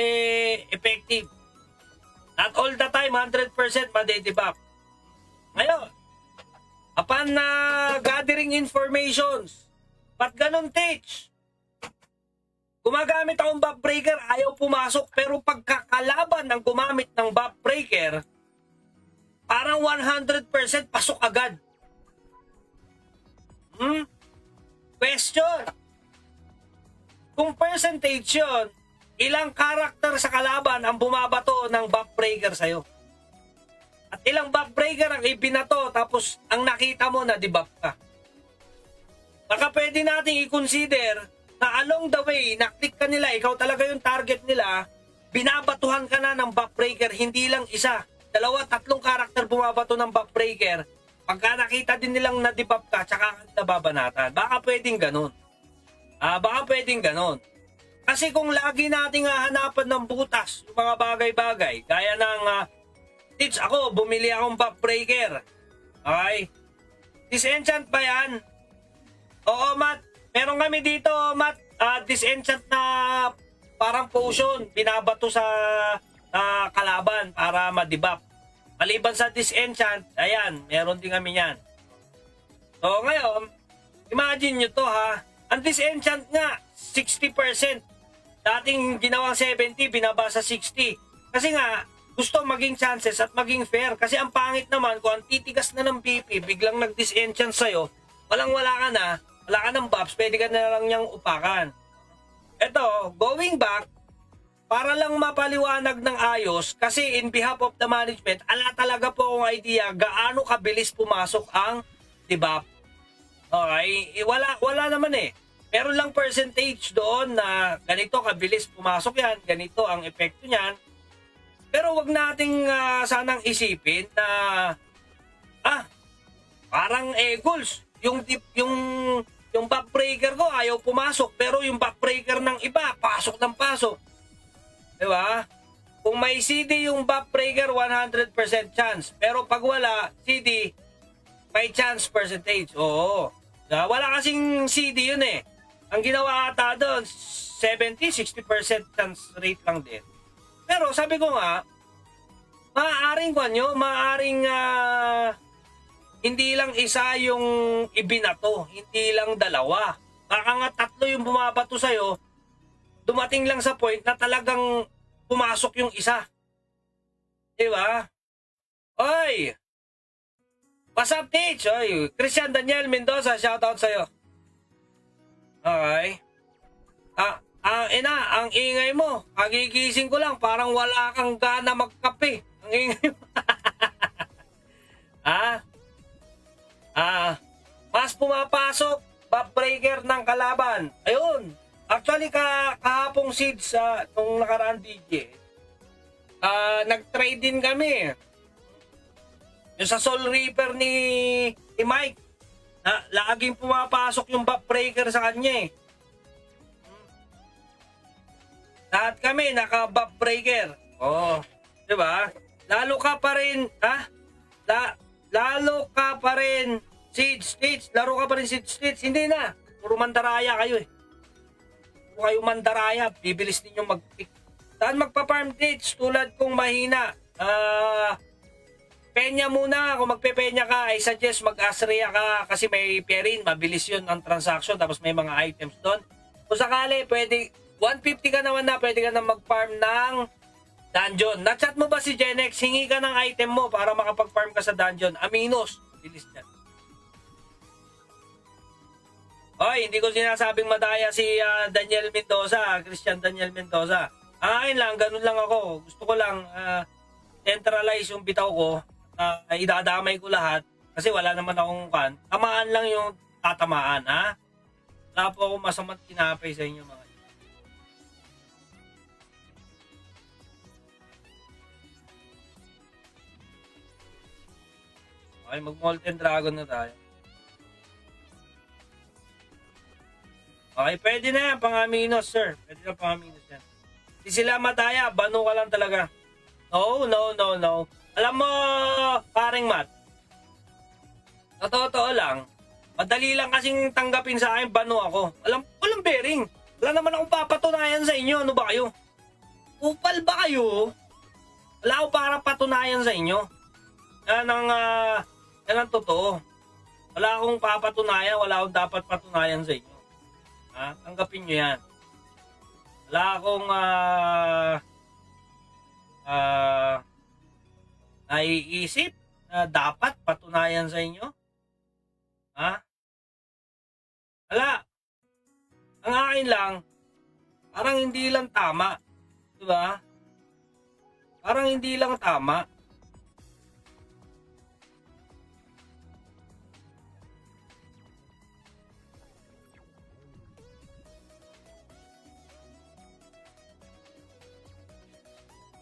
effective. Not all the time 100% made-debuff. Ngayon, upon gathering informations, ba't ganun, Tits? Gumamit akong buff breaker, ayaw pumasok, pero pagkakalaban ng gumamit ng buff breaker, parang 100% pasok agad. Question. Kung percentage yun, ilang karakter sa kalaban ang bumabato ng buff breaker sa'yo? At ilang buff breaker ang ibinato tapos ang nakita mo na debuff ka? Baka pwede nating i-consider na along the way, naklik ka nila, ikaw talaga yung target nila, binabatuhan ka na ng buff breaker, hindi lang isa. 2, 3 karakter bumabato ng buff breaker. Pagka nakita din nilang na-debuff ka, tsaka ka nababanatan. Baka pwedeng ganun. Baka pwedeng ganun. Kasi kung lagi nating hahanapan ng butas, yung mga bagay-bagay, gaya ng, Tits, ako, bumili akong buff breaker. Okay? Disenchant ba yan? Oo, Matt. Meron kami dito, Matt, disenchant na parang potion, binabato sa kalaban para ma-debuff. Maliban sa disenchant, ayan, meron din kami yan. So ngayon, imagine nyo to ha, ang disenchant nga, 60%. Dating ginawang 70, binaba sa 60. Kasi nga, gusto maging chances at maging fair. Kasi ang pangit naman, kung ang titigas na ng BP, biglang nag-disenchant sa'yo, walang-wala ka na, wala ka ng buffs, pwede ka na lang niyang upakan. Ito, going back, para lang mapaliwanag ng ayos, kasi in behalf of the management, ala talaga po akong idea gaano kabilis pumasok ang debuff. Okay? Wala naman eh. Meron lang percentage doon na ganito kabilis pumasok yan, ganito ang epekto niyan. Pero wag nating sanang isipin na parang goals. Yung buff breaker ko ayaw pumasok, pero yung buff breaker ng iba, pasok ng pasok. Diba? Kung may CD yung buff breaker, 100% chance. Pero pag wala, CD, may chance percentage. Oo. Diba? Wala kasing CD yun eh. Ang ginawa ata doon, 70-60% chance rate lang din. Pero sabi ko nga, maaaring hindi lang isa yung ibinato, hindi lang 2. Baka nga 3 yung bumabato sa'yo, dumating lang sa point na talagang pumasok yung isa. Diba? Oy! What's up, Tich? Oy, Christian Daniel Mendoza, shoutout sa'yo. Okay. Ang ingay mo. Kagigising ko lang, parang wala kang gana magkape. Ang ingay mo. Mas pumapasok buff breaker ng kalaban. Ayun. Actually, kahapong seeds nung nakaraan DJ, nag-trade din kami. Yung sa Soul Reaper ni Mike, laging pumapasok yung buff breaker sa kanya eh. Lahat kami naka-buff breaker. Oh, 'di ba? Lalo ka pa rin, lalo ka pa rin Seeds, laro ka pa rin Seeds. Hindi na. Puro mandaraya kayo eh. Puro kayo mandaraya, bibilis din yung mag-pick. Saan magpa-farm Seeds? Tulad kong mahina. Penya muna. Kung magpe-penya ka, I suggest mag-Asria ka kasi may Perin. Mabilis yun ang transaction. Tapos may mga items doon. Kung sakali, pwede 150 ka naman na, pwede ka na mag-farm ng dungeon. Na-chat mo ba si Genex? Hingi ka ng item mo para makapag-farm ka sa dungeon. Aminos. Bilis yan. Oy, hindi ko sinasabing madaya si Daniel Mendoza, Christian Daniel Mendoza. Ang akin lang, ganun lang ako. Gusto ko lang centralize yung bitaw ko. Idadamay ko lahat kasi wala naman akong kan. Tamaan lang yung tatamaan, ha? Wala po akong masamang tinapay sa inyo, mga. Okay, mag-Molten Dragon na tayo. Okay, pwede na yan, pang-aminos, sir. Pwede na pang-aminos yan. Di sila mataya, bano ka lang talaga. No. Alam mo, paring Matt, sa totoo lang, madali lang kasing tanggapin sa akin, bano ako. Walang bearing. Wala naman akong papatunayan sa inyo. Ano ba kayo? Upal ba kayo? Wala akong para patunayan sa inyo. Yan ang totoo. Wala akong papatunayan, wala akong dapat patunayan sa inyo. Ha? Tanggapin nyo yan. Wala akong naiisip na dapat patunayan sa inyo. Ha? Wala. Ang akin lang, parang hindi lang tama. Diba? Parang hindi lang tama.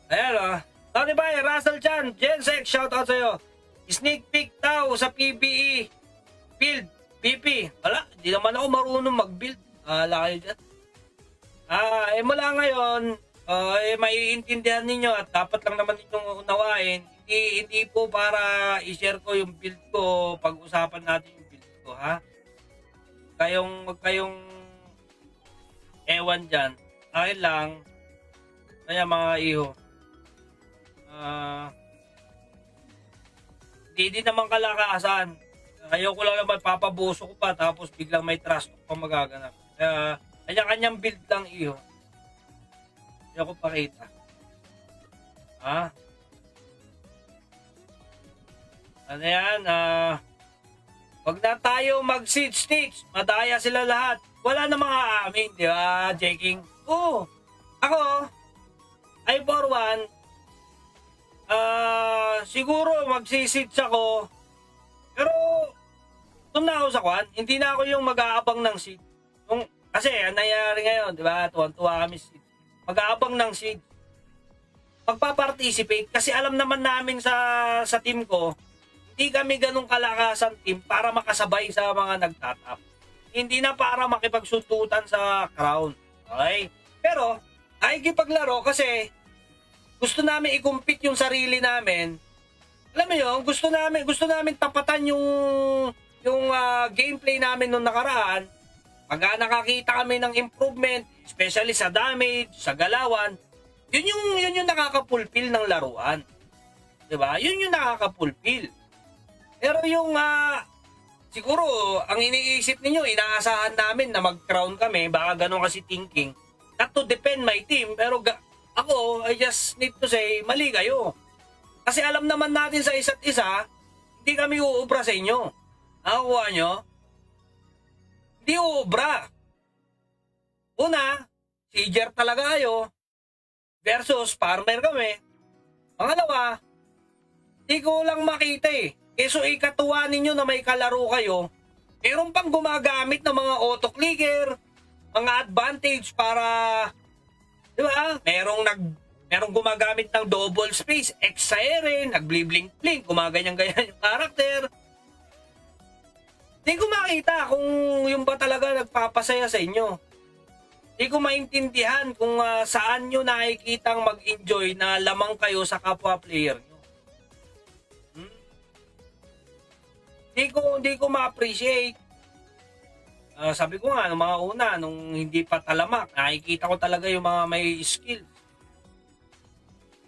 Ayan o. Tony Bay, Russell Chan, Jensek, shoutout sa'yo. Sneak peek daw sa PBE. Build, PP. Wala, hindi naman ako marunong mag-build. Ala kayo dyan. Mula ngayon, maiintindihan ninyo at dapat lang naman ninyong unawain. Hindi po para i-share ko yung build ko, pag-usapan natin yung build ko, ha? Huwag kayong ewan dyan. Akin lang, kaya mga iho, hindi din naman kalakasan. Ayoko lang naman papabuso ko pa tapos biglang may trust pa magaganap. Kaya kanya-kanyang build lang iho. Ayoko pakita. Ha? Ano yan? Wag na tayo mag-siege stage. Madaya sila lahat. Wala na mga aamin, di ba, J-King? Oo. Ako, I for one, siguro magsisits ako. Pero doon na ako sa kwan. Hindi na ako yung mag-aabang ng seed. Kasi ang nangyayari ngayon, di ba? Tuwan-tuwa kami seed. Mag-aabang ng seed. Magpa-participate kasi alam naman namin sa team ko, hindi kami ganun kalakasan team para makasabay sa mga nagtatap. Hindi na para makipagsuntutan sa crown. Okay? Pero, nakikipaglaro kasi gusto namin i-compete yung sarili namin. Alam mo yun, gusto namin tapatan yung gameplay namin nung nakaraan. Pag nakakita kami ng improvement, especially sa damage, sa galawan, yun yung nakaka-fulfill ng laruan. 'Di ba? Yun yung nakaka-fulfill. Pero yung siguro ang iniisip niyo, inaasahan namin na mag-crown kami, baka ganun kasi thinking. Not to defend my team, pero ako, I just need to say, mali kayo. Kasi alam naman natin sa isa't isa, hindi kami uubra sa inyo. Nakukuha nyo? Hindi uubra. Una, sieger talaga kayo versus farmer kami. Pangalawa, hindi ko lang makita eh. Keso ikatuwa ninyo na may kalaro kayo, meron pang gumagamit ng mga auto-clicker, mga advantage para, di ba? Merong gumagamit ng double space, X-Siren, nagblink-blink, gumaganyan-ganyan yung karakter. Hindi ko makita kung yung ba talaga nagpapasaya sa inyo. Hindi ko maintindihan kung saan nyo nakikitang mag-enjoy na lamang kayo sa kapwa player nyo. Hindi ko ma-appreciate. Sabi ko nga, nung mga una, nung hindi pa talamak, nakikita ko talaga yung mga may skills.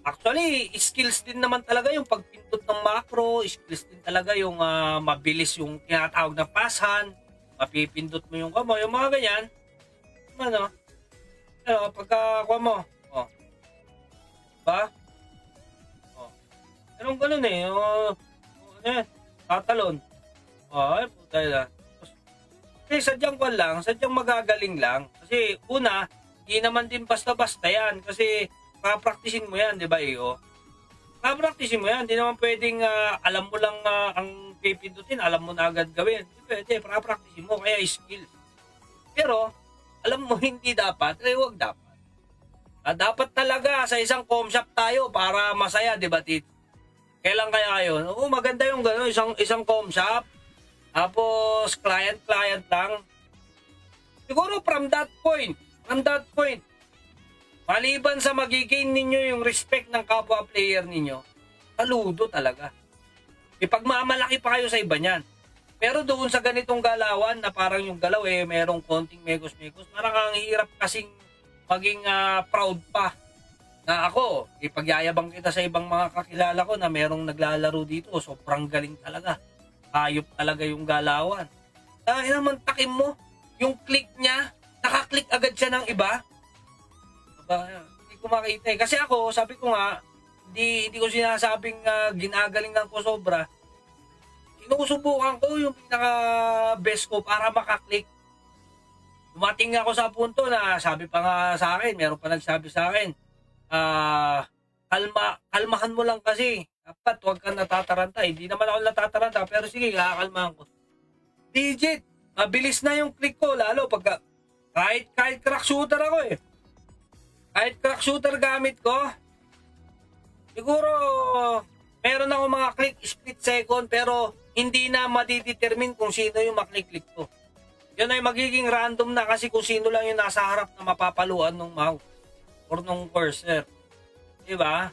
Actually, skills din naman talaga yung pagpindot ng macro, skills din talaga yung mabilis yung tinatawag na pashan, mapipindot mo yung kamay, yung mga ganyan. Pagkakuha mo, ba? Anong ganun eh, tatalon. Ay, puta na. Kasi sadyang magagaling lang. Kasi una, hindi naman din basta-basta yan. Kasi papraktisin mo yan, di ba iyo? Papraktisin mo yan. Hindi naman pwedeng alam mo lang ang pipindutin, alam mo na agad gawin. Hindi pwede, papraktisin mo, kaya skill. Pero, alam mo hindi dapat, huwag dapat. Dapat talaga sa isang com shop tayo para masaya, di ba, Tit? Kailan kaya yun? Oo, maganda yung gano'n. Isang com shop. Tapos, client lang. Siguro from that point, maliban sa magiging ninyo yung respect ng kapwa player ninyo, saludo talaga. Ipagmamalaki pa kayo sa iba niyan. Pero doon sa ganitong galawan na parang yung galaw merong konting megos-megos, parang ang hirap kasing maging proud pa na ako, ipagyayabang kita sa ibang mga kakilala ko na merong naglalaro dito, sobrang galing talaga. Hayop talaga yung galawan. Dahil naman takim mo, yung click niya, nakaklik agad siya ng iba. Hindi ko makita eh. Kasi ako, sabi ko nga, hindi ko sinasabing ginagalingan ko sobra. Sinusubukan ko yung pinaka best ko para makaklik. Dumating ako sa punto na sabi pa nga sa akin, meron pa nagsabi sa akin, kalmahan mo lang kasi. Dapat huwag kang natataranta. Hindi naman ako natataranta, pero sige, kakalmahan ko. Legit, mabilis na yung click ko, lalo pagka, kahit crack shooter ako eh. Kahit crack shooter gamit ko, siguro, meron ako mga click split second, pero hindi na madidetermine kung sino yung maklik-click ko. Yun ay magiging random na kasi kung sino lang yung nasa harap na mapapaluan ng mouse or ng cursor. Diba?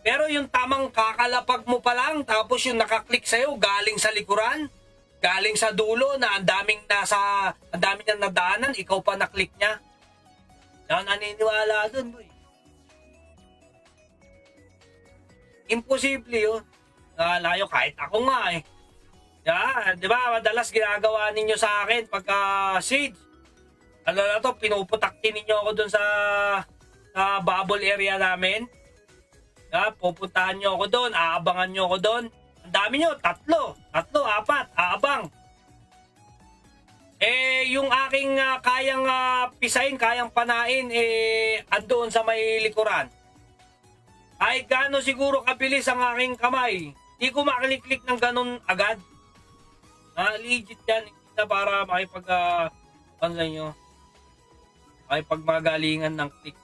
Pero yung tamang kakalapag mo pa lang, tapos yung nakaklik sa'yo galing sa likuran, galing sa dulo na ang daming niyang nadaanan, ikaw pa naklik niya. Yan, naniniwala dun, boy. Imposible yun. Layo kahit ako nga eh. Yan, di ba? Madalas ginagawa ninyo sa akin pagka siege. Ano na to, pinuputaktin ninyo ako dun sa bubble area namin. Yan, pupuntahan nyo ako dun, aabangan nyo ako dun. Ang dami nyo, tatlo, apat, aabang. Yung aking kayang pisain, kayang panain, andoon sa may likuran. Kahit gaano siguro kabilis ang aking kamay, di ko makliklik ng ganun agad. Legit yan, hindi na para makipagmagalingan ng click.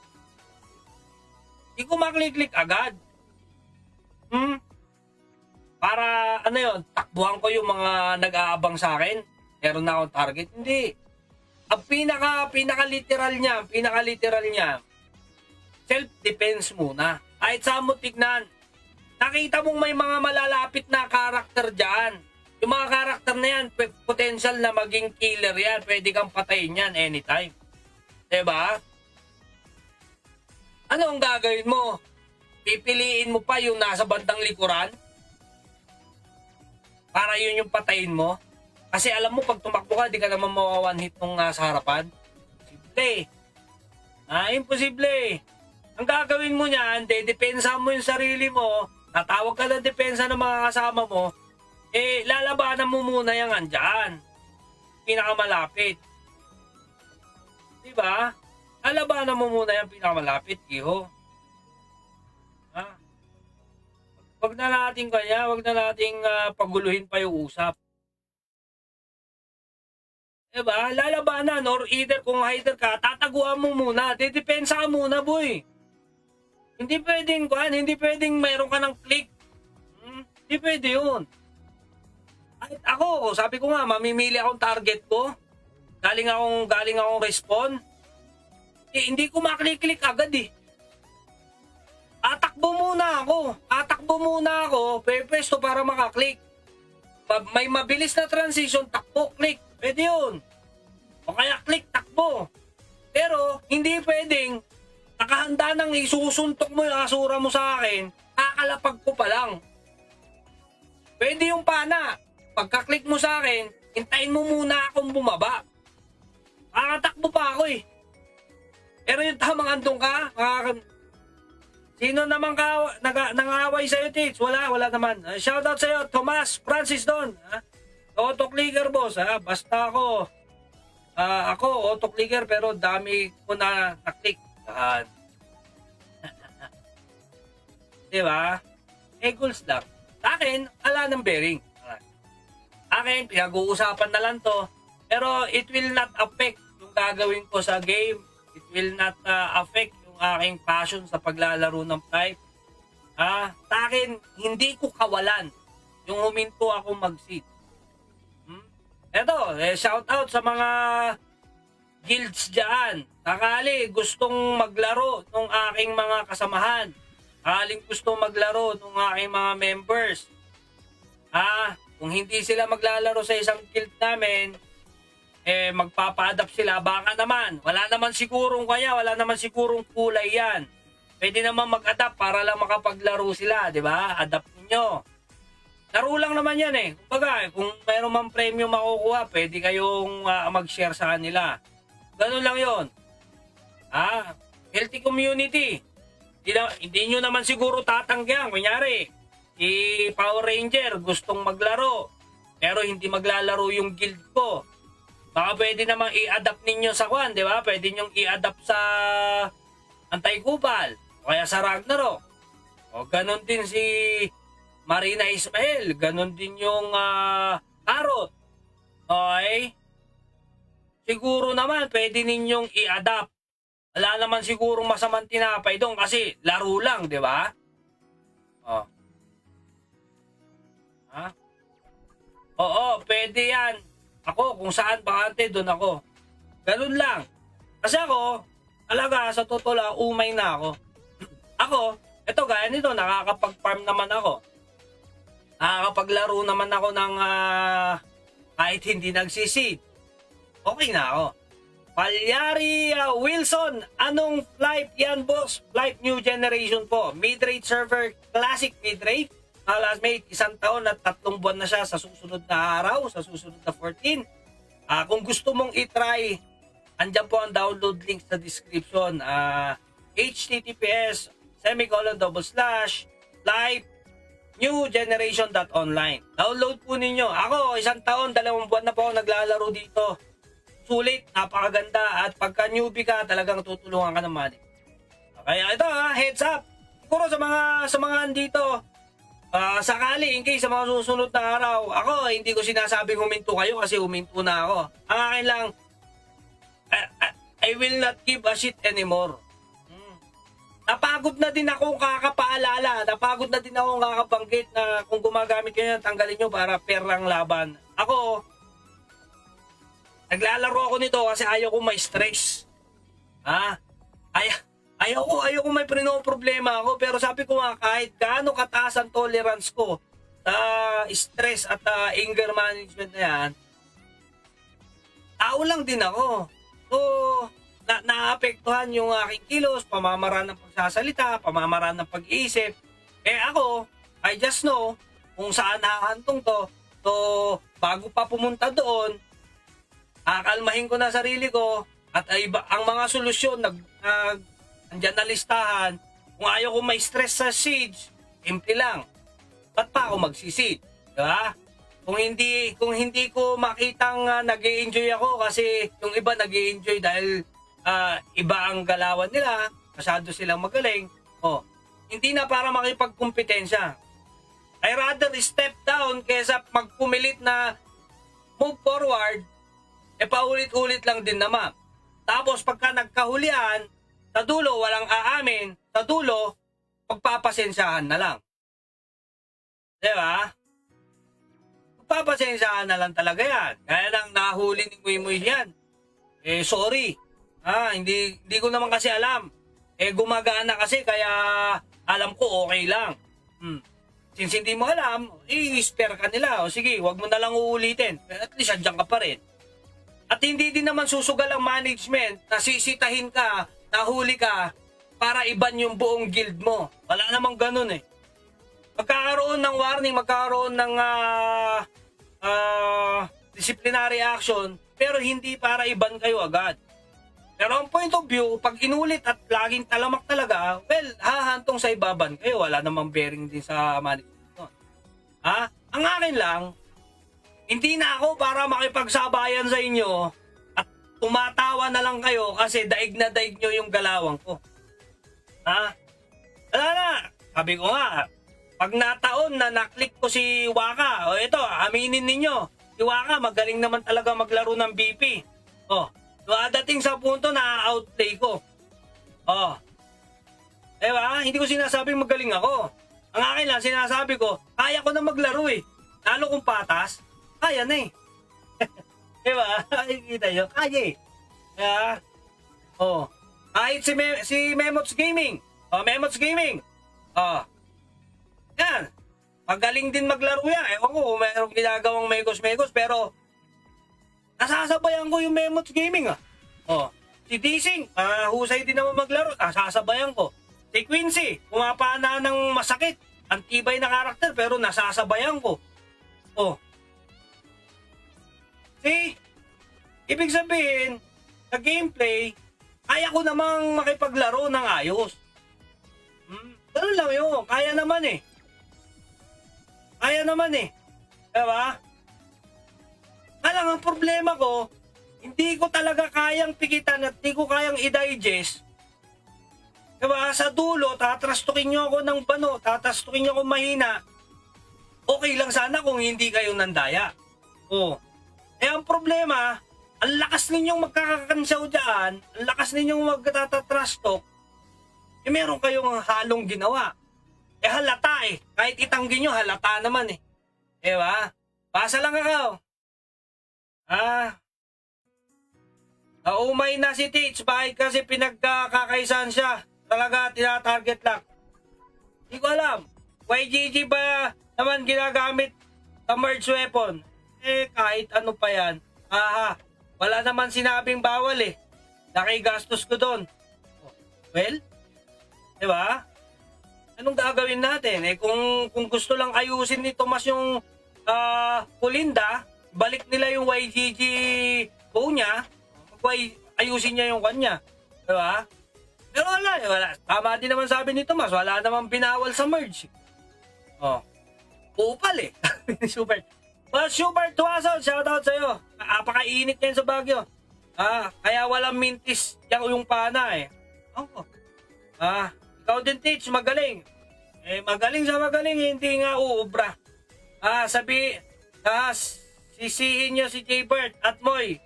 Di ko makliklik agad. Para ano yon, takbuhan ko yung mga nag-aabang sa akin. Meron na akong target. Hindi. Ang pinaka-literal niya, self-defense muna. Kahit saan mo tignan, nakita mong may mga malalapit na karakter dyan. Yung mga karakter na yan, potential na maging killer yan. Pwede kang patayin yan anytime. Diba? Ano ang gagawin mo? Pipiliin mo pa yung nasa bandang likuran? Para yun yung patayin mo? Kasi alam mo, pag tumakbo ka, di ka naman mawawan hit nung nasa harapan. Imposible. Imposible. Ang gagawin mo niyan, depensa mo yung sarili mo, tatawag ka ng depensa ng mga kasama mo, lalabanan mo muna yung andyan. Pinakamalapit. Diba? Lalabanan mo muna yung pinakamalapit, iho. Wag na nating paguluhin pa yung usap. Diba? Lalabanan or either kung hider ka, tataguan mo muna. Dedepensa ka muna, boy. Hindi pwedeng mayroon ka ng click. Hindi pwede yun. Kahit ako, sabi ko nga, mamimili akong target ko. Galing akong respawn. Hindi ko maklik-click agad eh. Atakbo muna ako, pwesto para makaklik. May mabilis na transition, takbo, click. Pwede yun. O kaya click, takbo. Pero, hindi pwedeng nakahanda nang isusuntok mo yung asura mo sa akin, kakalapag ko pa lang. Pwede yung pana. Pagka-click mo sa akin, hintayin mo muna akong bumaba. Kakatakbo pa ako eh. Pero yung tamang andong ka, sino naman ka nang-away sa'yo, Tits? Wala naman. Shoutout sa'yo, Tomas Francis Don. Auto-clicker, boss. Basta ako. Ako, auto-clicker, pero dami ko na na-click. Diba? Goals lang. Sa akin, ala ng bearing. Akin, pinag-uusapan na lang to. Pero it will not affect yung gagawin ko sa game. It will not affect yung aking passion sa paglalaro ng pipe. Sa akin, hindi ko kawalan yung huminto ako mag-seed. Eto, shout out sa mga guilds dyan. Sakali gustong maglaro ng aking mga kasamahan. Sakaling gustong maglaro ng aking mga members. Kung hindi sila maglalaro sa isang guild namin, magpapa-adapt sila. Baka naman, wala naman sigurong kulay yan. Pwede naman mag-adapt para lang makapaglaro sila, di ba? Adapt niyo. Laro lang naman yan eh. Kumbaga, kung mayroon man premium makukuha, pwede kayong mag-share sa kanila. Ganun lang yon. Healthy community. Hindi nyo naman siguro tatanggihan. Kunyari, si Power Ranger gustong maglaro, pero hindi maglalaro yung guild ko. Baka pwede namang i-adapt ninyo sa kwan, di ba? Pwede nyong i-adapt sa Antaykubal, o kaya sa Ragnarok. O ganun din si Marina Ismael, ganun din yung Carrot. Okay? Siguro naman, pwede ninyong i-adapt. Wala naman siguro masamang tinapay doon kasi laro lang, di ba? Oo, pwede yan. Ako, kung saan bakante, doon ako. Ganun lang. Kasi ako, talaga, sa totoo lang, umay na ako. Ako, eto gaya nito, nakakapag-farm naman ako. Nakakapaglaro naman ako ng kahit hindi nagsiseed. Okay na ako. Palyari Wilson, anong flight yan, boss? Flight new generation po. Mid-rate server, classic mid-rate. Classmate, 1 taon at 3 buwan na siya sa susunod na araw, sa susunod na 14. Kung gusto mong itry, andyan po ang download link sa description. https://live newgeneration.online. Download po ninyo. Ako, 1 taon, 2 buwan na po ako naglalaro dito. Sulit, napakaganda. At pagka newbie ka, talagang tutulungan ka naman. Kaya ito heads up. Siguro sa mga andito, sakali, in case sa mga susunod na araw, ako, hindi ko sinasabing huminto kayo kasi huminto na ako. Ang akin lang, I will not give a shit anymore. Napagod na din ako kakapaalala. Napagod na din ako kakabanggit na kung gumagamit kayo, tanggalin nyo para perang laban. Ako, naglalaro ako nito kasi ayaw ko may stress. Ayaw ko may problema ako. Pero sabi ko kahit gaano kataas ang tolerance ko sa stress at anger management na yan, tao lang din ako. So, naapektuhan yung aking kilos, pamamaraan ng pagsasalita, pamamaraan ng pag-iisip. Ako, I just know kung saan hahantong to. So, bago pa pumunta doon, akalmahin ko na sarili ko at ang mga solusyon andyan na listahan. Kung ayaw ko may stress sa siege, simple lang. Ba't pa ako magsisid? Diba? Kung hindi ko makitang nag-i-enjoy ako kasi yung iba nag-i-enjoy dahil iba ang galawan nila, masyado silang magaling. Hindi na para makipagkumpetensya. I rather step down kaysa magpumilit na move forward, paulit-ulit lang din naman. Tapos pagka nagkahulian, sa dulo walang aamin, sa dulo pagpapasensyahan na lang. Diba? Pagpapasensyahan na lang talaga yan. Kaya lang nahuli ni Muy yan. Sorry. Hindi ko naman kasi alam. Gumagana kasi kaya alam ko okay lang. Since hindi mo alam, i-spare ka nila. O sige, wag mo na lang uulitin. At least andyan ka pa rin. At hindi din naman susugal ang management na sisitahin ka, nahuli ka, para iban yung buong guild mo. Wala namang ganun eh. Magkakaroon ng warning, magkakaroon ng disciplinary action, pero hindi para iban kayo agad. Pero ang point of view, pag inulit at laging talamak talaga, well, hahantong sa ibaban kayo. Wala namang bearing din sa management. Ang akin lang, hindi na ako para makipagsabayan sa inyo at tumatawa na lang kayo kasi daig na daig nyo yung galawang ko. Wala na. Sabi ko nga, pag nataon na naklik ko si Waka, ito, aminin ninyo, si Waka magaling naman talaga maglaro ng BP. Dating sa punto na outplay ko. Diba? Hindi ko sinasabing magaling ako. Ang akin lang, sinasabi ko, kaya ko na maglaro eh. Lalo kung patas, kaya na eh. Diba? Nakikita nyo, kaya eh. Kaya, oh. Kahit si Memots Gaming. Oh, Memots Gaming. Oh. Yan. Magaling din maglaro yan. Ewan ko, mayroong ginagawang megos-megos, pero nasasabayan ko yung Memots Gaming ah. Oh. Si Dising, husay din naman maglaro. Nasasabayan ko. Si Quincy, pumapana ng masakit. Antibay na karakter, pero nasasabayan ko. Oh. See? Ibig sabihin, sa gameplay, kaya ko namang makipaglaro ng ayos. Ganun lang yun. Kaya naman eh. Kaya naman eh. Diba? Alang ang problema ko, hindi ko talaga kayang pigitan at hindi ko kayang i-digest. Diba? Sa dulo, tatrastukin nyo ako ng bano, tatrastukin nyo ako mahina. Okay lang sana kung hindi kayo nandaya. Oh. Eh ang problema, ang lakas ninyong magkakakansyaw dyan, ang lakas ninyong magtatatrash talk, eh meron kayong halong ginawa. Eh halata eh. Kahit itanggi nyo, halata naman eh. Diba? Pasa lang ako. Naumay na si Teach. Bakit kasi pinagkakaisan siya? Talaga tinatarget lang. Hindi ko alam. YGG ba naman ginagamit sa merge weapon? Eh kahit ano pa yan. Wala naman sinabing bawal eh. Nakigastos ko doon. Well, diba? Anong gagawin natin? Eh kung gusto lang ayusin ni Tomas yung Kulinda, balik nila yung YGG bow niya, ayusin niya yung kanya. Diba? Pero wala. Tama din naman sabi ni Tomas, wala namang binawal sa merge. Oh. Upal eh. Super. Super Tuwason, shoutout sa'yo. Apakainit yan sa Baguio. Kaya walang mintis yung pana eh. Oh. Ikaw din Teach, magaling. Eh magaling sa magaling, hindi nga uubra. Sisihin nyo si J-Bert at Moy.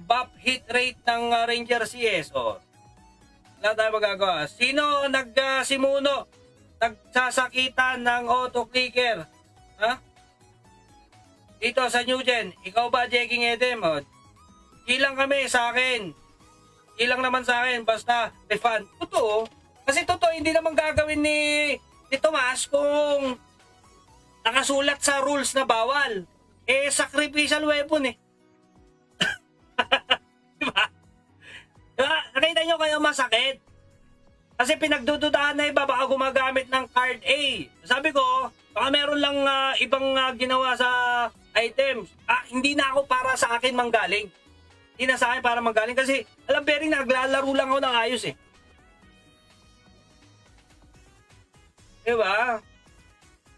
Buff hit rate ng Ranger CS. Oh. Wala tayo magagawa. Sino simuno? Nagsasakitan ng auto-clicker? Dito sa New Gen. Ikaw ba, Jeking Edem? Oh. Ilang kami sa akin. Ilang naman sa akin. Basta refund. Totoo. Kasi totoo, hindi naman gagawin ni Tomas kung nakasulat sa rules na bawal. Eh, sacrificial weapon eh. Diba? Diba? Nakita nyo kayo masakit. Kasi pinagdududahan na iba baka gumagamit ng card A. Sabi ko, baka meron lang ibang ginawa sa items. Hindi na ako para sa akin manggaling. Hindi na sa akin para manggaling kasi alam Bering naglalaro lang ako ng ayos eh. Diba?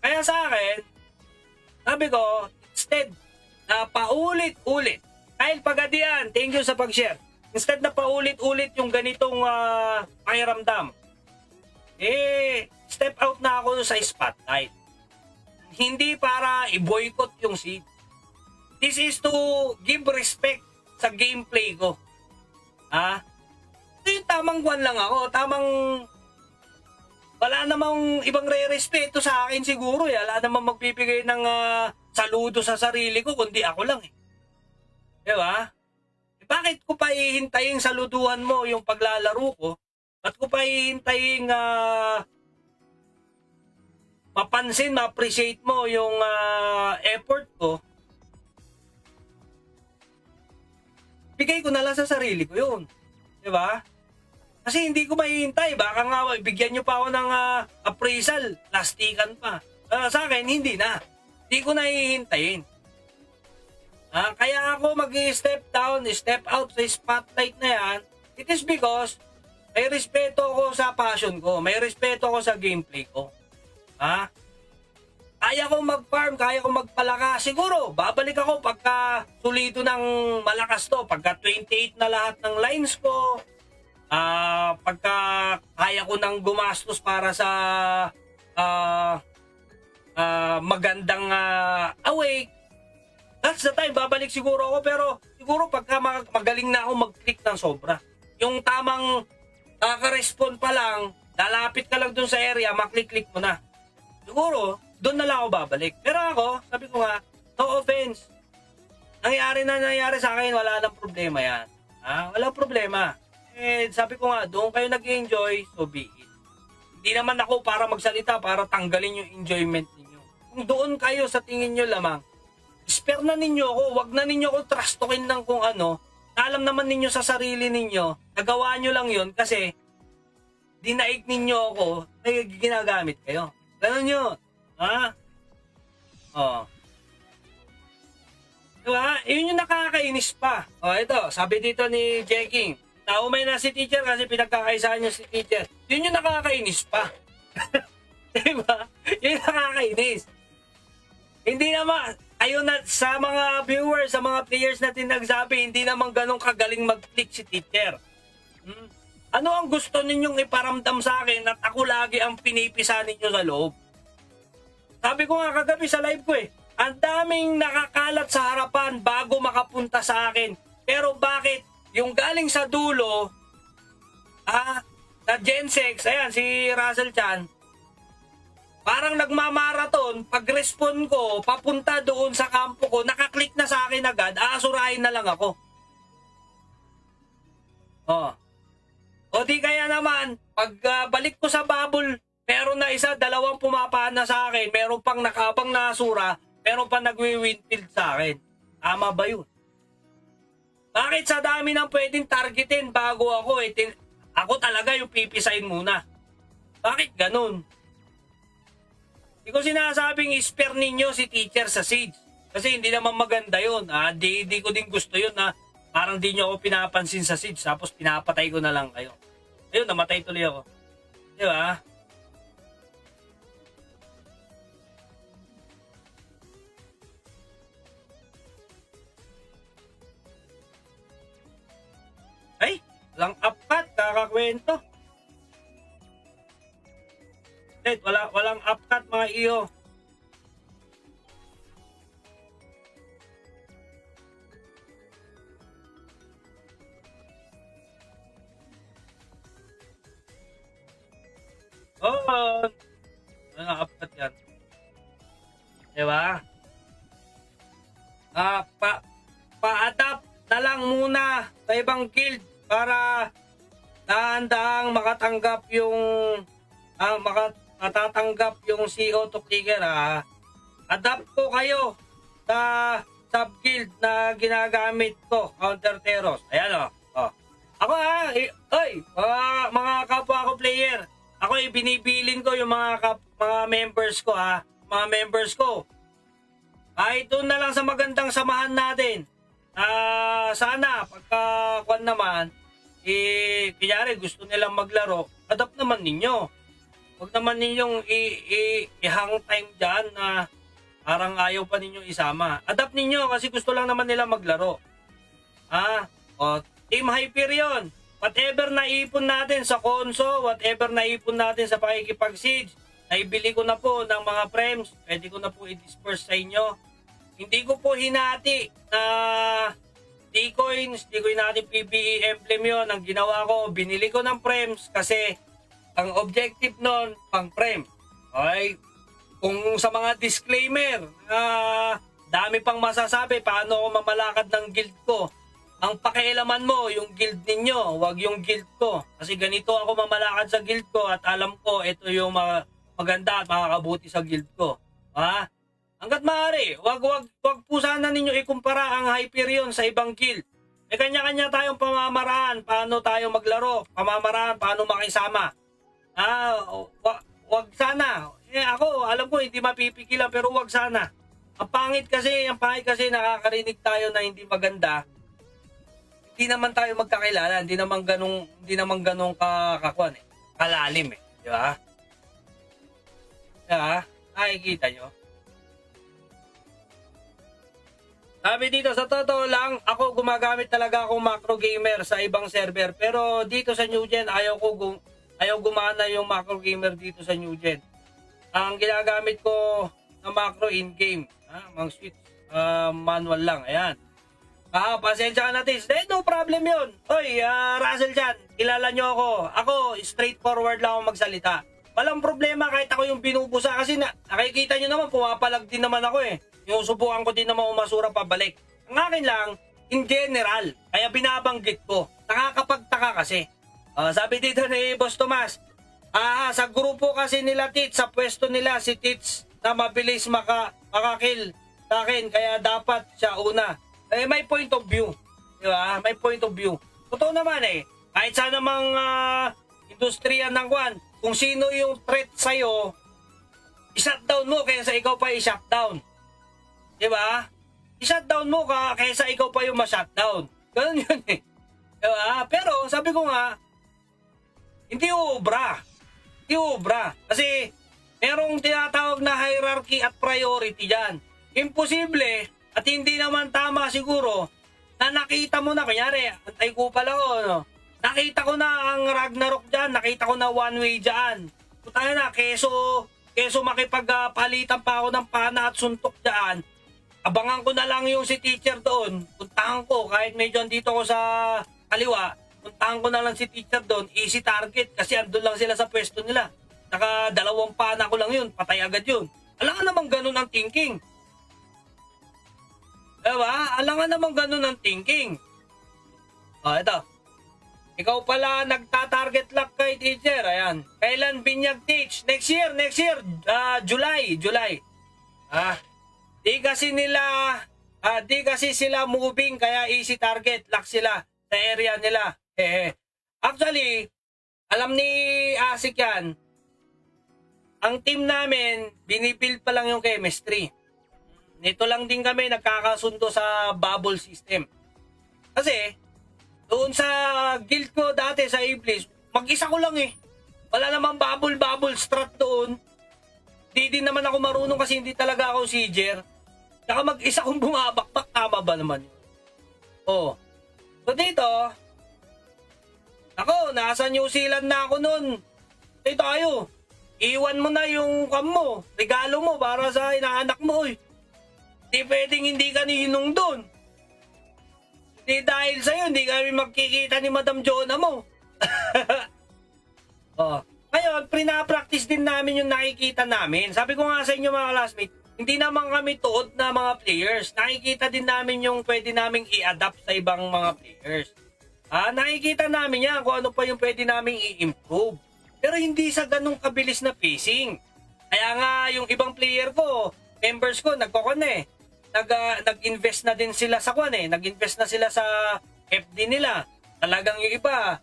Kaya sa akin, sabi ko, instead na paulit-ulit, Kyle Pagadian, thank you sa pag-share. Instead na paulit-ulit yung ganitong pakiramdam, step out na ako sa spotlight. Hindi para i-boycott yung seed. This is to give respect sa gameplay ko. Ito yung tamang kwan lang ako, tamang wala namang ibang re-respeto sa akin siguro eh. Wala namang magbibigay ng saludo sa sarili ko, kundi ako lang eh. Diba? Bakit ko pa ihintayin saluduhan mo yung paglalaro ko? At ko pa ihintayin mapansin, ma-appreciate mo yung effort ko? Bigay ko na lang sa sarili ko yun. Diba? Kasi hindi ko mahihintay. Baka nga bigyan nyo pa ako ng appraisal. Plastikan pa. Sa akin, hindi na. Hindi ko na hihintayin. Kaya ako mag-step down, step out sa spotlight na yan. It is because may respeto ko sa passion ko. May respeto ko sa gameplay ko. Kaya ko mag-farm, kaya ko magpalakas. Siguro, babalik ako pagka sulido ng malakas to. Pagka 28 na lahat ng lines ko. Pagka kaya ko nang gumastos para sa magandang awake. That's the time, babalik siguro ako. Pero siguro pagka magaling na ako mag-click ng sobra. Yung tamang ka-respond pa lang, lalapit ka lang dun sa area, maklik-click mo na. Siguro, doon na lang ako babalik. Pero ako, sabi ko nga, no offense. Nangyari sa akin, wala nang problema yan. Walang problema. Sabi ko nga, doon kayo nag-enjoy, so be it. Hindi naman ako para magsalita, para tanggalin yung enjoyment ninyo. Kung doon kayo sa tingin nyo lamang, spare na ninyo ako, wag na ninyo ako trustokin ng kung ano, alam naman ninyo sa sarili ninyo, nagawa nyo lang yun kasi dinaig ninyo ako, may ginagamit kayo. Ganun yun. Diba? Yun yung nakakainis pa. Ito, sabi dito ni Jeking, naumay na si teacher kasi pinagkakaisahan niya si teacher. Yun yung nakakainis pa. Diba? Yun yung nakakainis. Hindi naman, ayun na, sa mga viewers, sa mga players natin nagsabi, hindi naman ganun kagaling mag-click si teacher. Ano ang gusto ninyong iparamdam sa akin at ako lagi ang pinipisa ninyo sa loob? Sabi ko nga kagabi sa live ko ang daming nakakalat sa harapan bago makapunta sa akin. Pero bakit yung galing sa dulo, na Gen 6, ayan, si Russell Chan, parang nagmamarathon, pag-respond ko, papunta doon sa kampo ko, nakaklik na sa akin agad, aasurahin na lang ako. O di kaya naman, pag balik ko sa bubble, meron na isa, dalawang pumapana sa akin, meron pang nakabang nasura, meron pang nagwi-windfield sa akin. Tama ba yun? Bakit sa dami nang pwedeng targetin bago ako, ako talaga yung pipisain muna? Bakit ganun? Hindi ko sinasabing spare ninyo si teacher sa Siege. Kasi hindi naman maganda yun. Di ko din gusto yun na parang di nyo ako pinapansin sa Siege tapos pinapatay ko na lang kayo. Ayun, namatay tuloy ako. Di ba? Ay, walang upcut, kakakwento. Walang upcut mga iyo. Ano upcut yan? Diba? Pa-adapt na lang muna sa ibang guild para dahan-dahang makatanggap yung matatanggap yung CO to clicker. Adapt ko kayo sa sub-guild na ginagamit ko, Counter Teros. Ayan Ako mga kapwa ko player, ako binibilin ko yung mga members ko mga members ko. Doon na lang sa magandang samahan natin. Sana pagka naman, kunyari gusto nilang maglaro, adapt naman ninyo. Huwag naman ninyong i-hang time dyan na parang ayaw pa ninyong isama. Adapt ninyo kasi gusto lang naman nila maglaro. Team Hyper yun. Whatever na ipon natin sa konso, whatever na ipon natin sa pakikipag-siege, naibili ko na po ng mga frames, pwede ko na po i-disperse sa inyo. Hindi ko po hinati na D-coins, hindi ko hinati PBE emblem yun. Ang ginawa ko, binili ko ng frames kasi ang objective nun, pang frame. Okay? Kung sa mga disclaimer, dami pang masasabi paano ako mamalakad ng guild ko. Ang pakialaman mo, yung guild ninyo, wag yung guild ko. Kasi ganito ako mamalakad sa guild ko at alam ko ito yung maganda at makakabuti sa guild ko. Hanggat maaari, wag po sana ninyo ikumpara ang Hyperion sa ibang guild. May kanya-kanya tayong pamamaraan, paano tayo maglaro, pamamaraan, paano makisama. Wag sana. Ako, alam ko hindi mapipigilan pero wag sana. Ang pangit kasi nakakarinig tayo na hindi maganda. Hindi naman tayo magkakilala, hindi naman ganung kalalim di ba? Nakikita nyo? Sabi dito, sa totoo lang, ako gumagamit talaga akong macro gamer sa ibang server. Pero dito sa New Gen, ayaw gumana yung macro gamer dito sa New Gen. Ang ginagamit ko na macro in-game, mga switch, manual lang, ayan. Pasensya ka na, Tits. No problem yun. Oy, Russell dyan, kilala nyo ako. Ako, straightforward lang ako magsalita. Walang problema kahit ako yung binubusa kasi nakikita nyo naman, pumapalag din naman ako eh. Yung subukan ko din naman umasura pabalik. Ang akin lang, in general, kaya binabanggit ko. Nakakapagtaka kasi. Sabi dito ni Boss Tomas, sa grupo kasi nila Tits, sa pwesto nila si Tits na mabilis makakill sa akin, kaya dapat siya una. May point of view. Di ba? May point of view. Totoo naman eh. Kahit sa namang industriya ng kwan, kung sino yung threat sa'yo, i-shutdown mo kaysa ikaw pa i-shutdown. Di ba? I-shutdown mo kaysa ikaw pa yung ma-shutdown. Ganun yun eh. Di ba? Pero sabi ko nga, hindi uubra. Hindi uubra. Kasi merong tinatawag na hierarchy at priority dyan. Imposible at hindi naman tama siguro na nakita mo na, kunyari, antay ko pala ko, no? Nakita ko na ang Ragnarok dyan, nakita ko na one way dyan. Putang na, keso makipagpalitan pa ako ng pana at suntok dyan, abangan ko na lang yung si teacher doon, puntahan ko, kahit medyo andito ko sa kaliwa, puntahan ko na lang si teacher doon, easy target, kasi andun lang sila sa pwesto nila. Naka 2 pana ko lang yun, patay agad yun. Alam nga naman ganun ang thinking. Diba? Alam nga naman ganun ang thinking. Ito. Ikaw pala nagta-target lock kay teacher. Ayan. Kailan binyag teach? Next year. July. Di kasi sila moving kaya easy target lock sila sa area nila. Actually, alam ni Asik yan, ang team namin, binibuild pa lang yung chemistry. Nito lang din kami nagkakasundo sa bubble system. Kasi, doon sa guild ko dati sa Iblis, mag-isa ko lang eh. Wala namang bubble strat doon. Di din naman ako marunong kasi hindi talaga ako sieger. Saka mag-isa kong bumabakbak, tama ba naman yun? So dito, ako, nasa New Zealand na ako noon. Dito tayo. Iwan mo na yung kam mo, regalo mo para sa inaanak mo eh. Di pwedeng hindi ka ninong doon. Di dahil sa'yo, hindi kami magkikita ni Madam Jonah mo. Ngayon, prina-practice din namin yung nakikita namin. Sabi ko nga sa inyo mga classmates, hindi naman kami tuod na mga players. Nakikita din namin yung pwede naming i-adapt sa ibang mga players. Nakikita namin yan kung ano pa yung pwede naming i-improve. Pero hindi sa ganung kabilis na pacing. Kaya nga yung ibang player ko, members ko, nag-invest na din sila sa nag-invest na sila sa FD nila. Talagang yung iba,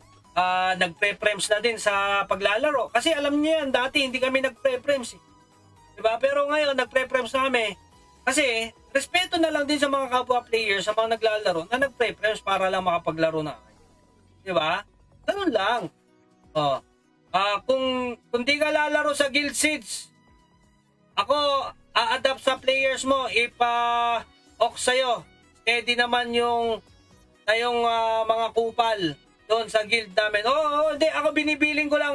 nagpe-prems na din sa paglalaro. Kasi alam niyo yan, dati hindi kami nagpe-prems eh. Diba? Pero ngayon, nagpe-prems na kami. Kasi, respeto na lang din sa mga kapwa players, sa mga naglalaro, na nagpe-prems para lang makapaglaro na. Diba? Ganun lang. Kung di ka lalaro sa Guild Seeds, ako, a-adapt sa players mo, ipa-ox sa'yo. Steady naman yung mga kupal doon sa guild namin. Hindi, ako binibiling ko lang,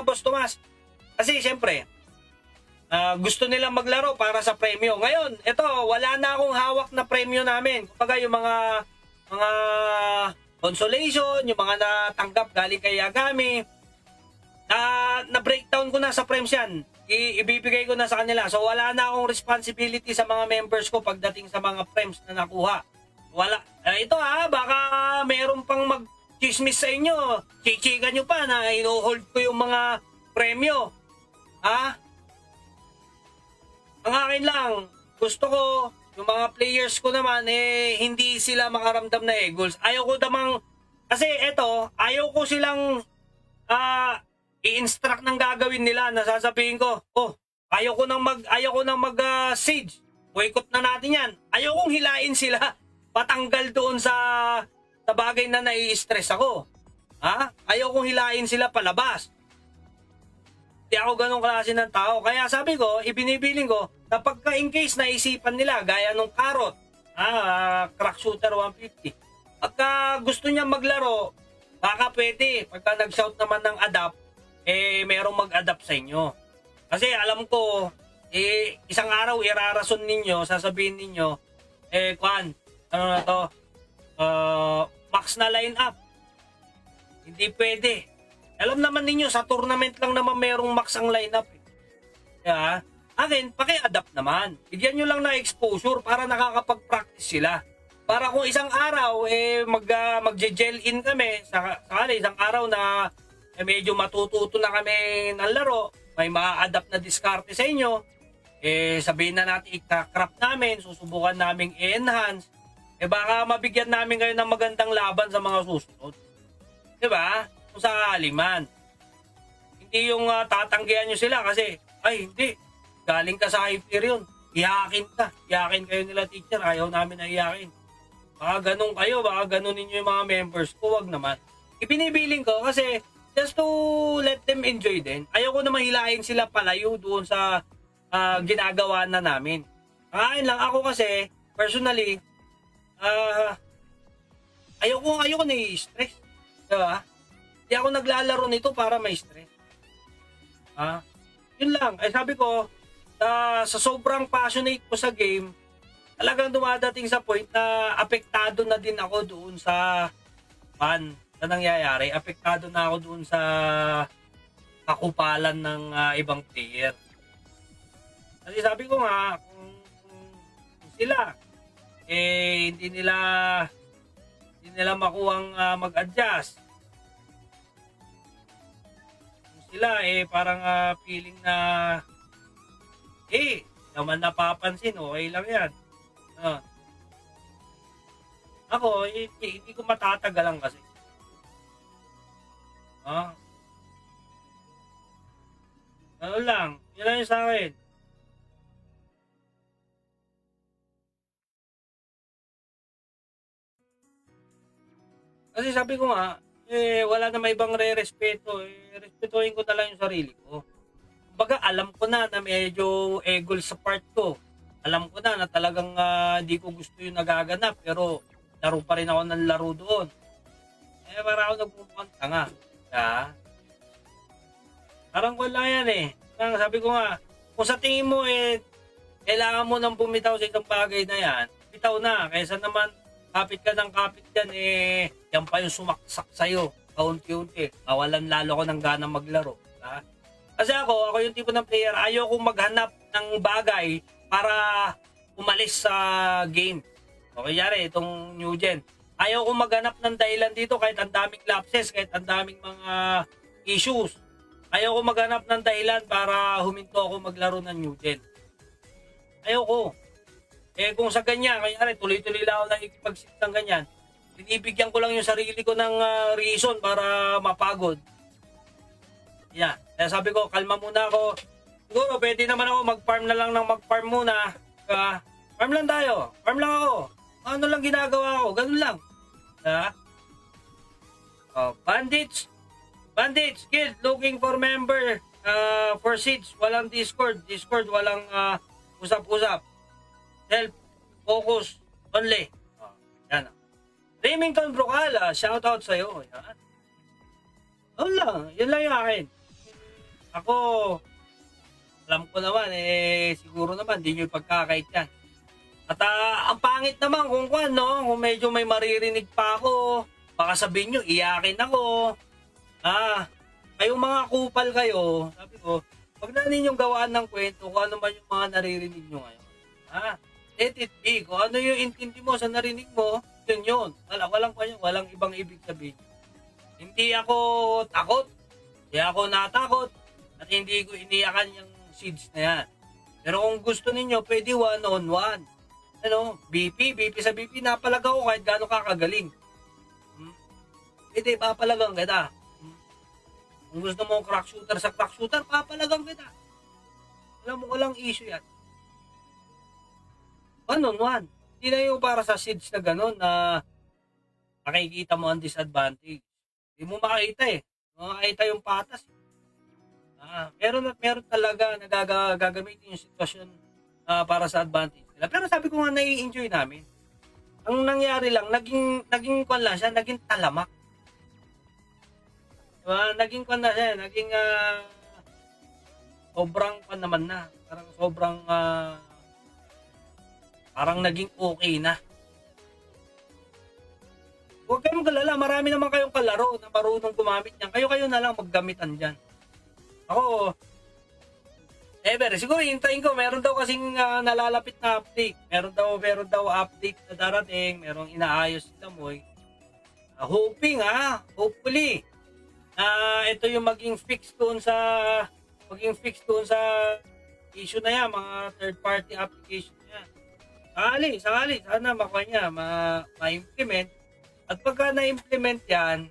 Boss Tomas. Kasi, siyempre, gusto nilang maglaro para sa premyo. Ngayon, ito, wala na akong hawak na premyo namin. Kumbaga, yung mga consolation, yung mga natanggap galing kay Yagami, na-breakdown ko na sa prems yan. Ibibigay ko na sa kanila. So wala na akong responsibility sa mga members ko pagdating sa mga prems na nakuha. Wala. Ito baka meron pang mag-chismis sa inyo. Chichikan nyo pa na ino-hold ko yung mga premyo. Ang akin lang, gusto ko, yung mga players ko naman, hindi sila makaramdam na goals. Ayaw ko namang, kasi eto, ayaw ko silang, i-instruct ng gagawin nila na sasabihin ko, ayaw ko nang mag-siege. Boycott na natin yan. Ayaw kong hilain sila patanggal doon sa bagay na nai-stress ako. Ayaw kong hilain sila palabas. Hindi ako ganong klase ng tao. Kaya sabi ko, ibinibiling ko, na pagka in case naisipan nila, gaya nung Carrot, Crack Shooter 150, pagka gusto niya maglaro, baka pwede. Pagka nag-shout naman ng adapt, merong mag-adapt sa inyo. Kasi alam ko, isang araw irarason ninyo, sasabihin ninyo, ano na to, max na lineup. Hindi pwede. Alam naman ninyo, sa tournament lang naman merong max ang lineup. Kaya, akin, paki-adapt naman. Bigyan nyo lang na exposure para nakakapag-practice sila. Para kung isang araw, magje-gel in kami, sakali isang araw na medyo matututo na kami ng laro, may ma-adapt na diskarte sa inyo, sabihin na natin ika-crop namin, susubukan naming i-enhance, baka mabigyan namin kayo ng magandang laban sa mga susunod. Diba? Kung sakali man. Hindi yung tatanggihan nyo sila kasi, ay hindi, galing ka sa hyper yun, iyakin ka, iyakin kayo nila teacher, ayaw namin na iyakin. Baka ganun kayo, baka ganun ninyo yung mga members ko, wag naman. Ibinibiling ko kasi just to let them enjoy din. Ayaw ko na mahilahin sila palayo doon sa ginagawa na namin. Ang lang ako kasi, personally, ayaw ko na i-stress. Diba? Hindi ako naglalaro nito para may stress. Yun lang. Sabi ko, sa sobrang passionate ko sa game, talagang dumadating sa point na apektado na din ako doon sa na nangyayari. Apektado na ako doon sa kakupalan ng ibang player. Kasi sabi ko nga, kung sila, hindi nila makuhang mag-adjust. Kung sila, parang feeling na, naman napapansin, okay lang yan. Ako, hindi ko matatagalan kasi. Ano lang, yun lang yung sa akin. Kasi sabi ko nga, wala na may ibang re-respeto. Respetuhin ko na lang yung sarili ko. Kumbaga, alam ko na medyo egol sa part ko. Alam ko na talagang hindi ko gusto yung nagaganap. Pero laro pa rin ako ng laro doon. Para ako nagpupukang tanga. Parang wala yan Sabi ko nga, kung sa tingin mo kailangan mo nang bumitaw sa isang bagay na yan, bitaw na. Kaysa naman, kapit ka ng kapit yan, yan pa yung sumaksak sa'yo, kaunti-unti. Mawalan lalo ko ng gana maglaro. Kasi ako yung tipo ng player, ayaw kong maghanap ng bagay para umalis sa game. O kanyari, itong new gen. Ayaw kong maghanap ng dahilan dito kahit ang daming lapses, kahit ang daming mga issues. Ayaw kong maghanap ng dahilan para huminto ako maglaro ng new gen. Ayaw ko. Kung sa ganyan, kanyari, tuloy-tuloy lang ako na ikipag-sit ng ganyan, binibigyan ko lang yung sarili ko ng reason para mapagod. Yan. Kaya sabi ko, kalma muna ako. Siguro, pwede naman ako mag-farm na lang ng mag-farm muna. Farm lang tayo. Farm lang ako. Ano lang ginagawa ko? Ganun lang. Bandits, guild, looking for member for Siege. Walang Discord. Walang usap-usap. Self-focus only. Yan. Remington Brocal, shoutout sa'yo. Yan. Ano lang, yun lang yung akin. Ako, alam ko naman, siguro naman, di nyo ipagkakait yan. At ang pangit naman kung kung medyo may maririnig pa ako, baka sabihin nyo, iyakin ako. Kayong mga kupal kayo, sabi ko, wag na ninyong gawaan ng kwento kung ano man yung mga naririnig nyo ngayon. Let it be. Kung ano yung intindi mo sa narinig mo, yun. Walang ibang ibig sabihin. Hindi ako takot. Hindi ako natakot. At hindi ko iniyakan yung seeds na yan. Pero kung gusto ninyo, pwede one-on-one. BP sa BP, napalaga ko kahit gaano kakagaling. Pwede, papalagang kita. Kung gusto mo crack shooter sa crack shooter, papalagang kita. Alam mo, walang issue yan. One-on-one. Hindi na yung para sa seeds na gano'n na makikita mo ang disadvantage. Hindi mo makita makita yung patas. Meron talaga na gagamitin yung sitwasyon para sa advantage nila. Pero sabi ko nga, nai-enjoy namin. Ang nangyari lang, naging talamak. Diba? Naging sobrang naman na. Parang naging okay na. Huwag kayong galala, marami naman kayong kalaro na marunong gumamit niyan. Kayo-kayo na lang maggamitan dyan. Ako, siguro hintayin ko, meron daw kasing nalalapit na update. Meron daw update na darating, merong inaayos sila mo. Hopefully, ito yung maging fix doon sa issue na yan, mga third party application niya. Sakali, sana makuha niya, ma-implement. At pagka na-implement yan,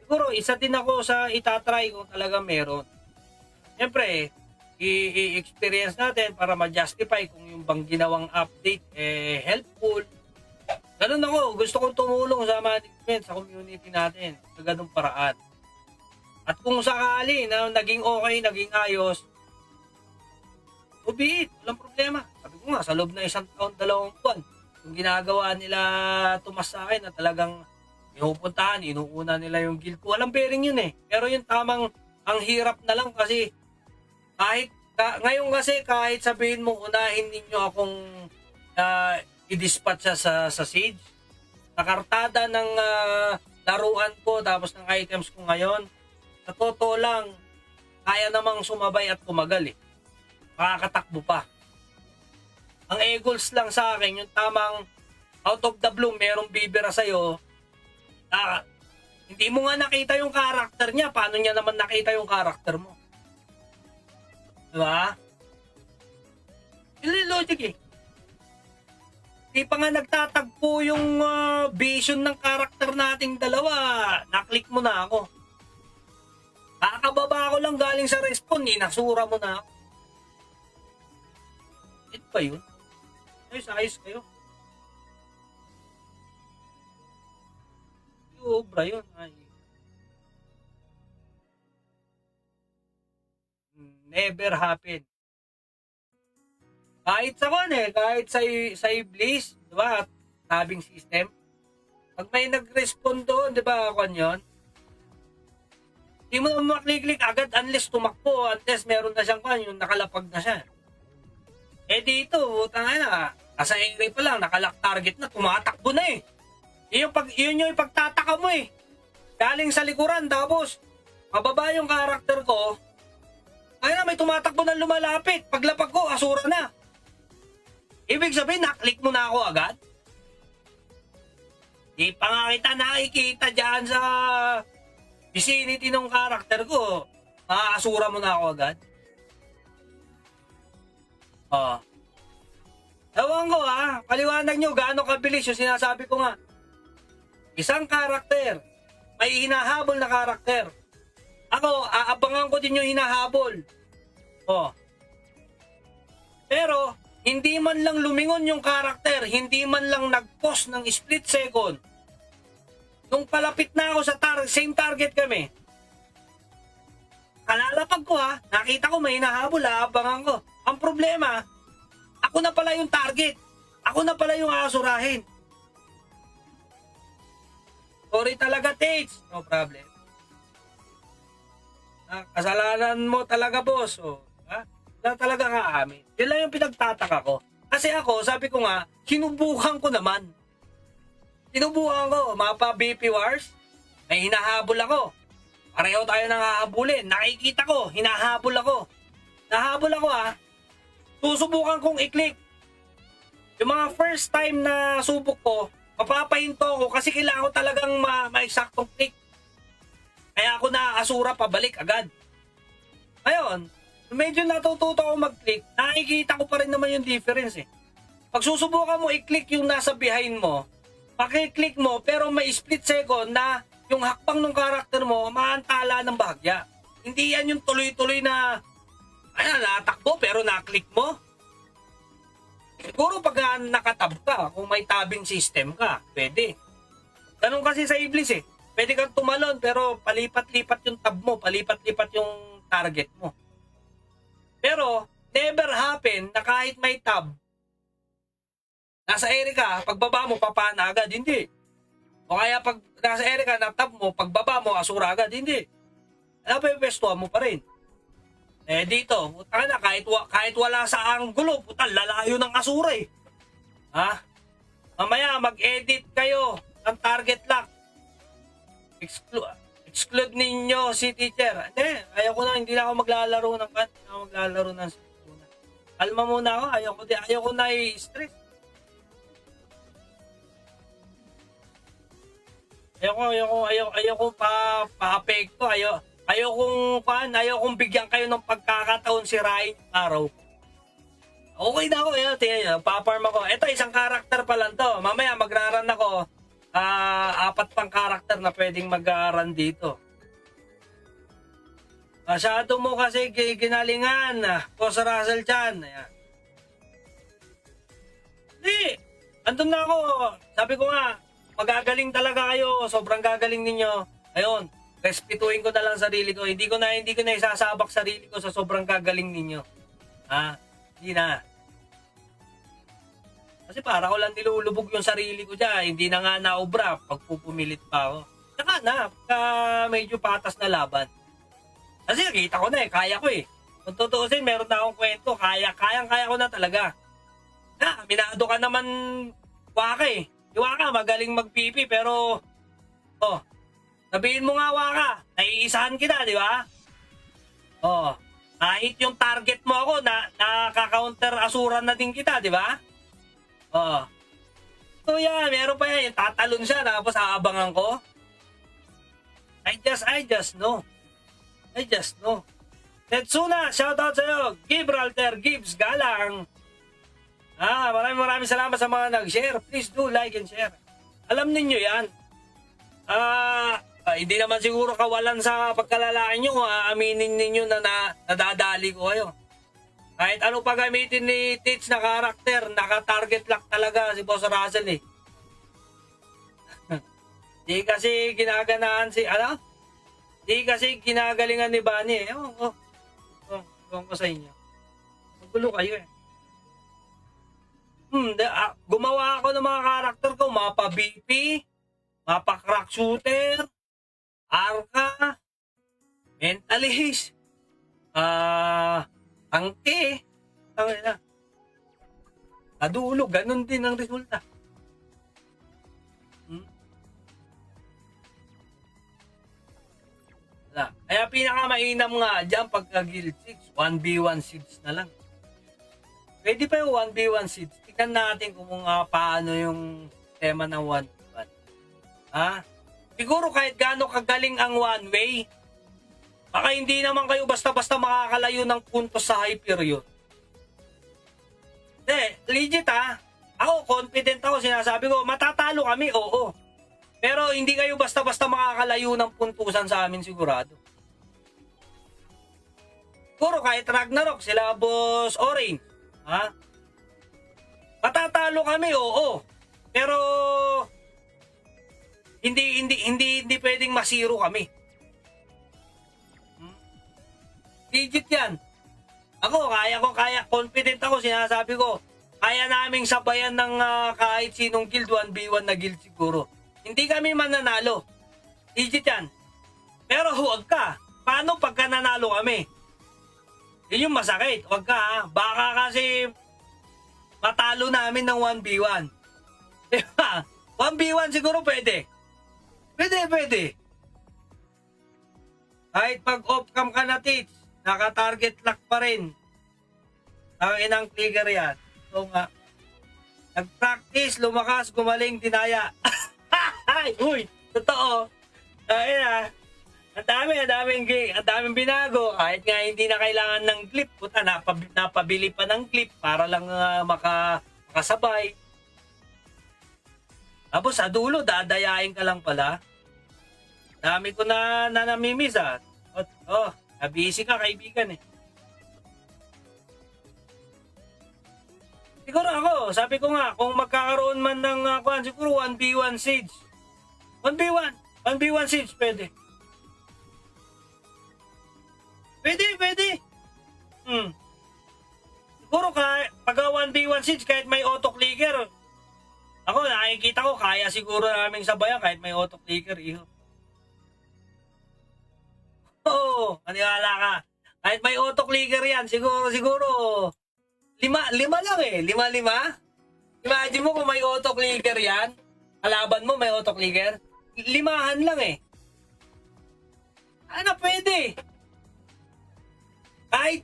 siguro isa din ako sa itatry kung talaga meron. Siyempre, i-experience natin para ma-justify kung yung bang ginawang update helpful. Ganun ako, gusto kong tumulong sa management, sa community natin sa ganung paraan. At kung sakali na naging okay, naging ayos, so be it, walang problema. Sabi ko nga, sa loob na 1 taon, 2 buwan, yung ginagawa nila Tomas sa akin na talagang pinupuntahan, inuuna nila yung guild ko. Walang bearing yun eh. Pero yung tamang, ang hirap na lang kasi ngayon kasi kahit sabihin mo unahin ninyo akong i-dispatch sa Siege, nakartada ng laruan ko tapos ng items ko ngayon, sa totoo lang, kaya namang sumabay at kumagal eh. Makakatakbo pa. Ang e-goals lang sa akin, yung tamang out of the blue, merong bibira sa'yo, hindi mo nga nakita yung karakter niya, paano niya naman nakita yung karakter mo? Diba? Hindi logic eh. Di pa nga nagtatagpo yung vision ng karakter nating dalawa, naklik mo na ako. Kakababa ko lang galing sa respawn, nasura mo na ako. Ito ba yun? Ayos kayo. Obra yun. Never happen. Kahit kahit sa Iblis, di ba? Tabing system. Pag may nag-respond doon, di ba, yun? Hindi mo naman maklik-click agad unless tumakbo, unless meron na siyang yung nakalapag na siya. Dito, nasa area pa lang, nakalock target na, tumatakbo na eh. Yun yung ipagtataka mo eh. Galing sa likuran, tapos, mababa yung karakter ko, may tumatakbo na lumalapit. Paglapag ko, asura na. Ibig sabihin, naklik mo na ako agad. Di pa nga kita nakikita dyan sa vicinity ng karakter ko. Asura mo na ako agad. Ewan ko paliwanag nyo gaano kabilis yung sinasabi ko nga. Isang karakter, may hinahabol na karakter. Ako, aabangan ko din yung hinahabol. Pero, hindi man lang lumingon yung karakter, hindi man lang nag-pause ng split second. Nung palapit na ako sa same target kami, kalalapag ko nakita ko may hinahabol, aabangan ko. Ang problema, ako na pala yung target. Ako na pala yung aasurahin. Sorry talaga, Tates. No problem. Kasalanan mo talaga, boss. Wala talaga kaamin. Yun lang yung pinagtataka ko. Kasi ako, sabi ko nga, sinubukan ko naman. Sinubukan ko. Mapa BP Wars, may hinahabol ako. Pareho tayo nang hahabulin. Nakikita ko, hinahabol ako. Nahabol ako susubukan kong i-click. Yung mga first time na subok ko, mapapahinto ko kasi kailangan ko talagang ma-exactong click. Kaya ako naasura pabalik agad. Ngayon, medyo natututo ako mag-click, nakikita ko pa rin naman yung difference eh. Pag susubukan mo i-click yung nasa behind mo, paki-click mo pero may split second na yung hakbang ng karakter mo maantala ng bahagya. Hindi yan yung tuloy-tuloy na natakbo pero na-click mo. Siguro pag nakatab ka, kung may tabbing system ka, pwede. Ganun kasi sa Iblis eh. Pwede kang tumalon pero palipat-lipat yung tab mo, palipat-lipat yung target mo. Pero never happen na kahit may tab, nasa area ka, pagbaba mo, papana agad, hindi. O kaya pag nasa area ka, na tab mo, pagbaba mo, asura agad, hindi. Ano pa yung pestuhan mo pa rin? Dito, putang na, kahit wala sa anggulo, putang lalayo ng asura eh. Mamaya mag-edit kayo Ang target lock. Exclude ninyo si teacher. Hindi, ayoko na, hindi na ako maglalaro ng kan. Hindi na ako maglalaro ng sikuna. Kalma muna ako, ayoko na i-stress. Ayoko pa-apekto. Ayokong bigyan kayo ng pagkakataon sirain yung araw. Okay na ako, tingnan nyo, paparm ako. Ito, isang karakter pa lang to. Mamaya magraran ako. 4 pang karakter na pwedeng mag-run dito. Masyado mo kasi ginalingan. Boss Russell Chan. Ayan. Hindi. Andun na ako. Sabi ko nga, magagaling talaga kayo. Sobrang gagaling ninyo. Ayun. Respetuhin ko na lang sarili ko. Hindi ko na isasabak sarili ko sa sobrang gagaling ninyo. Hindi na. Kasi para ko lang nilulubog yung sarili ko dyan. Hindi na nga naobra pag pupumilit pa ako. Saka na, pagka medyo patas na laban. Kasi nakita ko na kaya ko Kung tutuusin, meron na akong kwento. Kaya ko na talaga. Minado ka naman, Waka Di Waka, magaling mag-PP, pero, sabihin mo nga, Waka, naiisahan kita, di ba? Kahit yung target mo ako, nakaka-counter asuran na din kita, di ba? So yan, meron pa yan. Tatalon siya, tapos aabangan ko. I just know. Tetsuna, shoutout sa'yo. Gibraltar, Gibbs, Galang. Maraming salamat sa mga nag-share. Please do like and share. Alam ninyo yan. Hindi naman siguro kawalan sa pagkalalaki nyo kung aaminin ninyo na nadadali ko kayo. Kahit ano pa gamitin ni Tits na karakter, naka-target lock talaga si Boss Russell Di kasi ginaganahan Di kasi ginagalingan ni Bunny Ewan ko sa inyo. Magulo kayo Gumawa ako ng mga karakter ko, mapa-BP, mapa-crack shooter, Arca, Mentalist, angke, kadulo, ganun din ang resulta. Kaya pinakamainam nga dyan pagka guild 6, 1v1 seeds na lang. Pwede pa yung 1v1 seeds. Tignan natin kung paano yung tema ng 1v1. Siguro kahit gaano kagaling ang one way, baka hindi naman kayo basta-basta makakalayo ng puntos sa Hyperion. Legit Ako, confident ako. Sinasabi ko, matatalo kami, oo. Pero hindi kayo basta-basta makakalayo ng puntusan sa amin sigurado. Siguro kahit Ragnarok, sila Boss Orange. Matatalo kami, oo. Pero hindi pwedeng masiro kami. Legit yan. Ako, kaya, confident ako, sinasabi ko, kaya naming sabayan ng kahit sinong guild, 1v1 na guild siguro. Hindi kami mananalo. Legit yan. Pero huwag ka. Paano pagka nanalo kami? Yun yung masakit. Huwag ka Baka kasi matalo namin ng 1v1. Diba? 1v1 siguro pwede. Pwede. Kahit pag off-cam ka na, Tits, naka-target lock pa rin. Ang inang clicker yan. So nga, nag-practice, lumakas, gumaling, dinaya. Uy, totoo. Ang daming binago. Kahit nga hindi na kailangan ng clip. Puta, napabili pa ng clip para lang makasabay. Tapos sa dulo, dadayain ka lang pala. Dami ko na namimiss busy ka, kaibigan Siguro ako, sabi ko nga, kung magkakaroon man ng siguro 1v1 siege. 1v1 siege, pwede. Pwede. Siguro pag 1v1 siege, kahit may auto-clicker, ako, nakikita ko, kaya siguro naming sabayan kahit may auto-clicker, Oo, maniwala ka. Kahit may auto-clicker yan, siguro, lima lang 5. Imagine mo kung may auto-clicker yan. Kalaban mo may auto-clicker? Limahan lang eh. Ano pwede?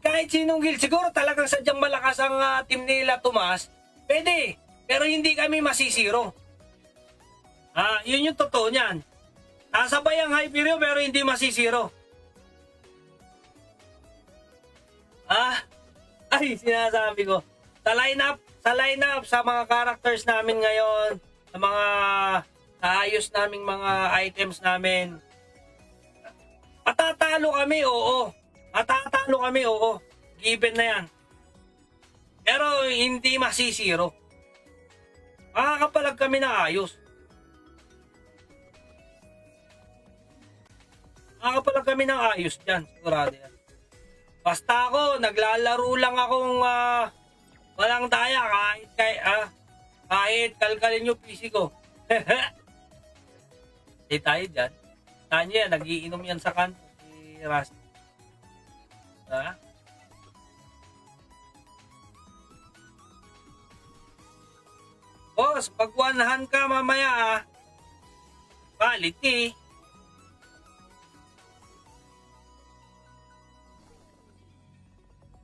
Kahit sinong guild, siguro talagang sadyang malakas ang team nila, Tomas. Pwede. Pero hindi kami masisiro. Yun yung totoo niyan. Nasabay ang Hyperion pero hindi masisiro. Ay, sinasabi ko. Sa lineup, sa mga characters namin ngayon, sa mga naayos naming mga items namin, matatalo kami, oo. Matatalo kami, oo. Given na yan. Pero hindi masisiro. Makakapalag kami na ayos. Makakapalag kami ng ayos dyan. Sigurado yan. Basta ako, naglalaro lang akong walang daya kahit kalkalin yung PC ko. Di tayo dyan. Tanya yan, nagiinom yan sa kanto si Rusty. Boss, pag 100 ka mamaya quality.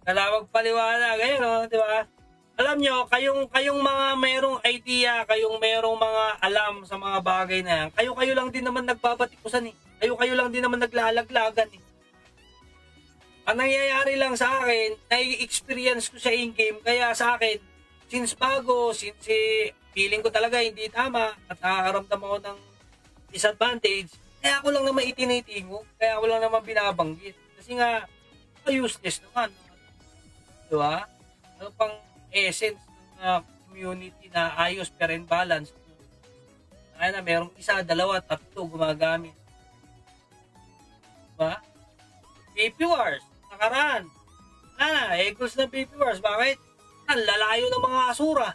Kalawag paliwanag, ayun o, di ba? Alam nyo, kayong mga merong idea, kayong merong mga alam sa mga bagay na yan, kayo lang din naman nagbabatikusan eh. Kayo lang din naman naglalaglagan eh. Ang nangyayari lang sa akin, nai-experience ko sa in-game, kaya sa akin, since feeling ko talaga hindi tama at nakakaramdam ako ng disadvantage, kaya ako lang naman itinitingo, kaya ako lang naman binabanggit. Kasi nga, useless naman. Diba? Ano pang essence ng community na ayos pero in balance? Kaya na merong isa, dalawa, tatlo gumagamit. Diba? BP Wars, nakaraan. Equals na BP Wars. Bakit? Ang lalayo ng mga asura.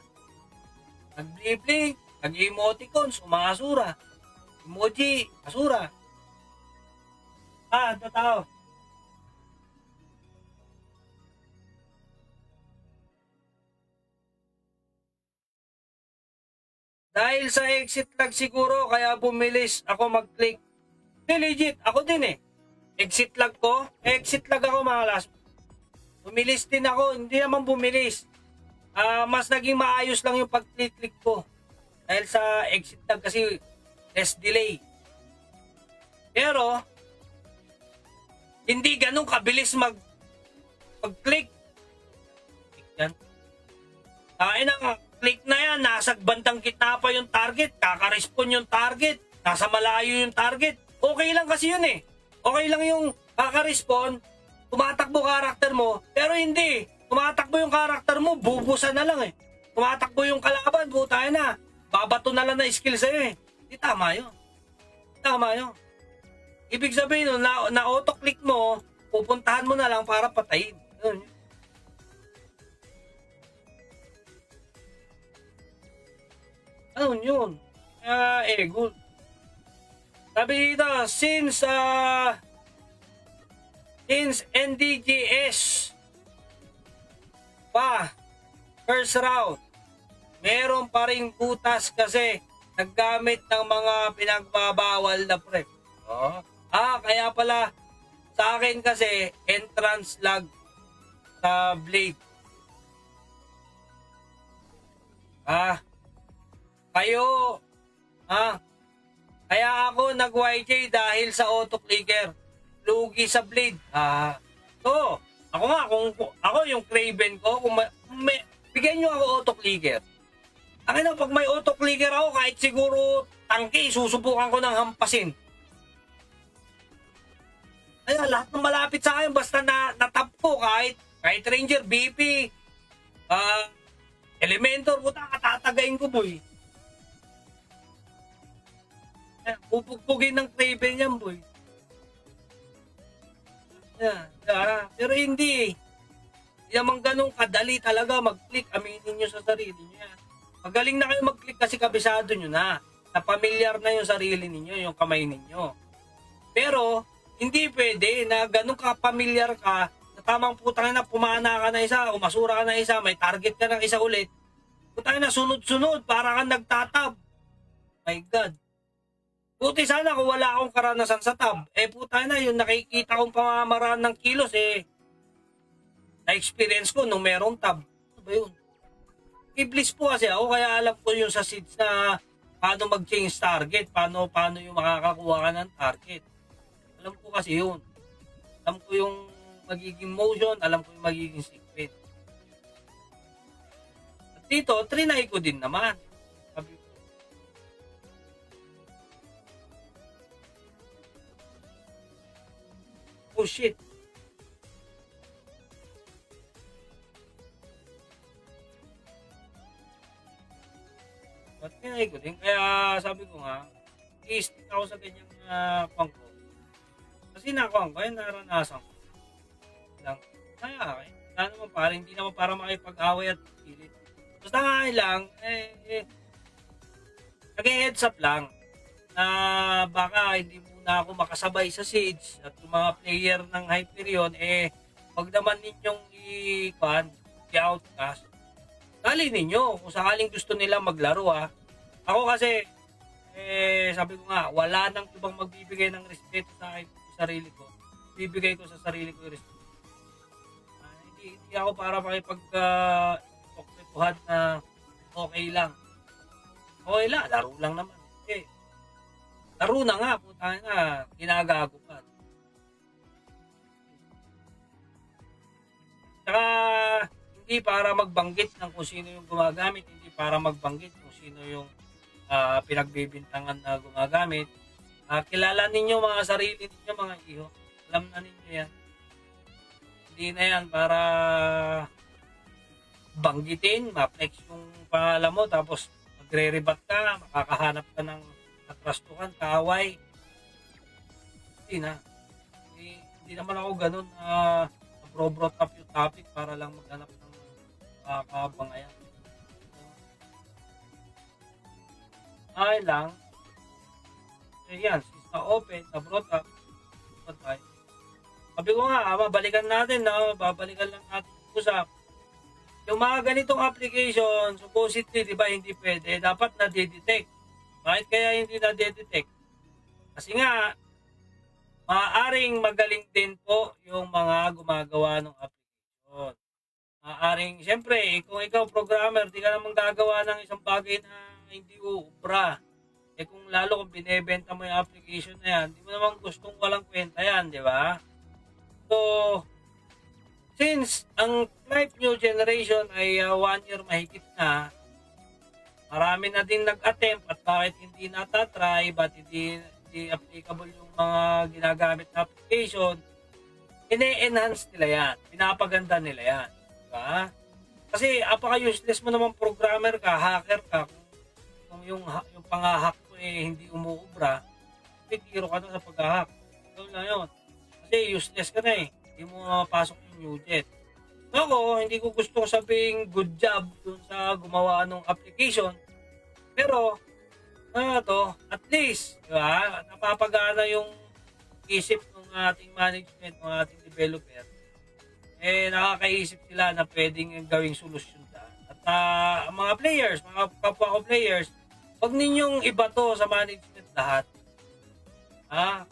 Nag-blink, nag-emoticons, mga asura. Emoji, asura. Ito tao. Dahil sa exit lag siguro, kaya bumilis ako mag-click. Legit, ako din eh. Exit lag ako mga last. Bumilis din ako, hindi naman bumilis. Mas naging maayos lang yung pag-click ko. Dahil sa exit lag kasi less delay. Pero, hindi ganun kabilis mag-click. Yan. Click na yan, nasa bandang gitna pa yung target, kaka-respawn yung target, nasa malayo yung target. Okay lang kasi yun eh. Okay lang yung kaka-respawn, tumatakbo karakter mo, pero hindi. Tumatakbo yung karakter mo, bubusan na lang eh. Tumatakbo yung kalaban, buta na. Babato na lang na skill sa'yo eh. Hindi tama yun. Tama yun. Ibig sabihin na auto-click mo, pupuntahan mo na lang para patayin. Yun. Ano yun? Good. Sabi dito, since NDGS first round, meron pa ring butas kasi naggamit ng mga pinagbabawal na prep. Kaya pala sa akin kasi entrance lag sa blade. Kaya ako nag-YJ dahil sa auto-clicker. Lugi sa blade. So, kung ako yung Craven ko, bigyan nyo ako auto-clicker. Pag may auto-clicker ako, kahit siguro tangke, susubukan ko ng hampasin. Lahat ng malapit sa akin, basta natap ko, kahit Ranger, BP, Elementor, puta, katatagayin ko, boy. Pupugpugin ng Craven yan, boy. Pero hindi. Hindi naman ganun kadali talaga mag-click. Aminin nyo sa sarili nyo yan. Magaling na kayo mag-click kasi kabisado nyo na. Napamilyar na yung sarili ninyo, yung kamay ninyo. Pero, hindi pwede na ganun kapamilyar ka na tamang putang na pumana ka na isa, umasura ka na isa, may target ka ng isa ulit. Putang na sunod-sunod, para kang nagtatab. My God. Buti sana kung wala akong karanasan sa tab. Puta na, yung nakikita kong pamamaraan ng kilos, na-experience ko nung merong tab. Ano ba yun? Iblis po kasi ako, kaya alam ko yung sa seeds na paano mag-change target, paano yung makakakuha ka ng target. Alam ko kasi yun. Alam ko yung magiging motion, alam ko yung magiging sequence. At dito, trinay ko din naman. Sabi ko, oh shit. At trinay ko din. Kaya sabi ko nga, i-stick ako sa ganyang pangko. Kasi nakuha ko, naranasan ko lang. Kaya, wala naman para, hindi naman para makipag-away at pilit. Basta nga lang, nag-heads up lang na baka hindi muna ako makasabay sa Siege at yung mga player ng Hyperion, wag naman ninyong i-outcast. Dali ninyo kung sakaling gusto nila maglaro Ako kasi, sabi ko nga, wala nang ibang magbibigay ng respeto sa akin, sa sarili ko. Bibigay ko sa sarili ko yung respeto. Hindi ako para makipag-okretuhan na okay lang. Okay lang, laro lang naman. Laro na nga, puta na, ginagago pa. Saka, hindi para magbanggit ng kung sino yung gumagamit, hindi para magbanggit kung sino yung pinagbibintangan na gumagamit. Kilala ninyo mga sarili ninyo, mga iho. Alam na ninyo yan. Hindi na yan para banggitin, ma-flex yung pangalan mo, tapos magre-rebat ka, makakahanap ka ng katrastuhan, kaaway. Hindi na. Hindi naman ako ganun bro-brought up yung topic para lang maghanap ng kabangayan. Ay lang, yan, since na-open, na-brought up, sabi ko nga, babalikan natin, babalikan lang natin usap. Yung mga ganitong application, supposedly, di ba, hindi pwede, dapat na-detect. Bakit kaya hindi na-detect? Kasi nga, maaaring magaling din po yung mga gumagawa ng application. Maaaring, siyempre, kung ikaw programmer, di ka naman gagawa ng isang bagay na hindi uubra. Kung lalo kung binebenta mo yung application na yan, di mo naman gustong walang kwenta yan, di ba? So, since ang Tribe New Generation ay 1 year mahigit na, marami na din nag-attempt at bakit hindi natatry, ba't hindi applicable yung mga ginagamit na application, ine-enhance nila yan, pinapaganda nila yan. Diba? Kasi apaka-useless mo naman programmer ka, hacker ka, kung yung pang-hack mo hindi umuubra, tiro ka na sa pag-hack. So na yun. Kasi useless ka na hindi mo mapasok yung new jet. So ako, hindi ko gusto sabing good job dun sa gumawa ng application, pero at least, di ba, napapagana yung isip ng ating management, ng ating developer, nakakaisip sila na pwedeng gawing solusyon na. At mga players, mga kapwa ko players, wag ninyong ibato sa management lahat.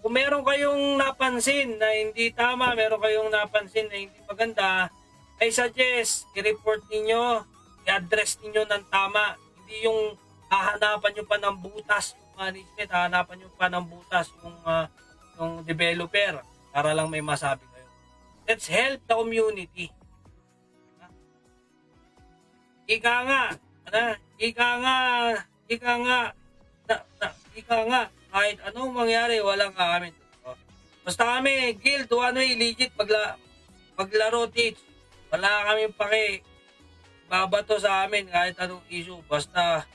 Kung meron kayong napansin na hindi tama, meron kayong napansin na hindi maganda, I suggest, i-report ninyo, i-address ninyo ng tama. Hindi yung hahanapan nyo pa ng butas yung management, hahanapan nyo pa ng butas yung developer para lang may masabi kayo. Let's help the community. Ika nga, kahit anong mangyari, walang amin. Basta kami, guild, one-way, legit, paglaro, teach. Wala kami pake, babato sa amin kahit anong issue. Basta,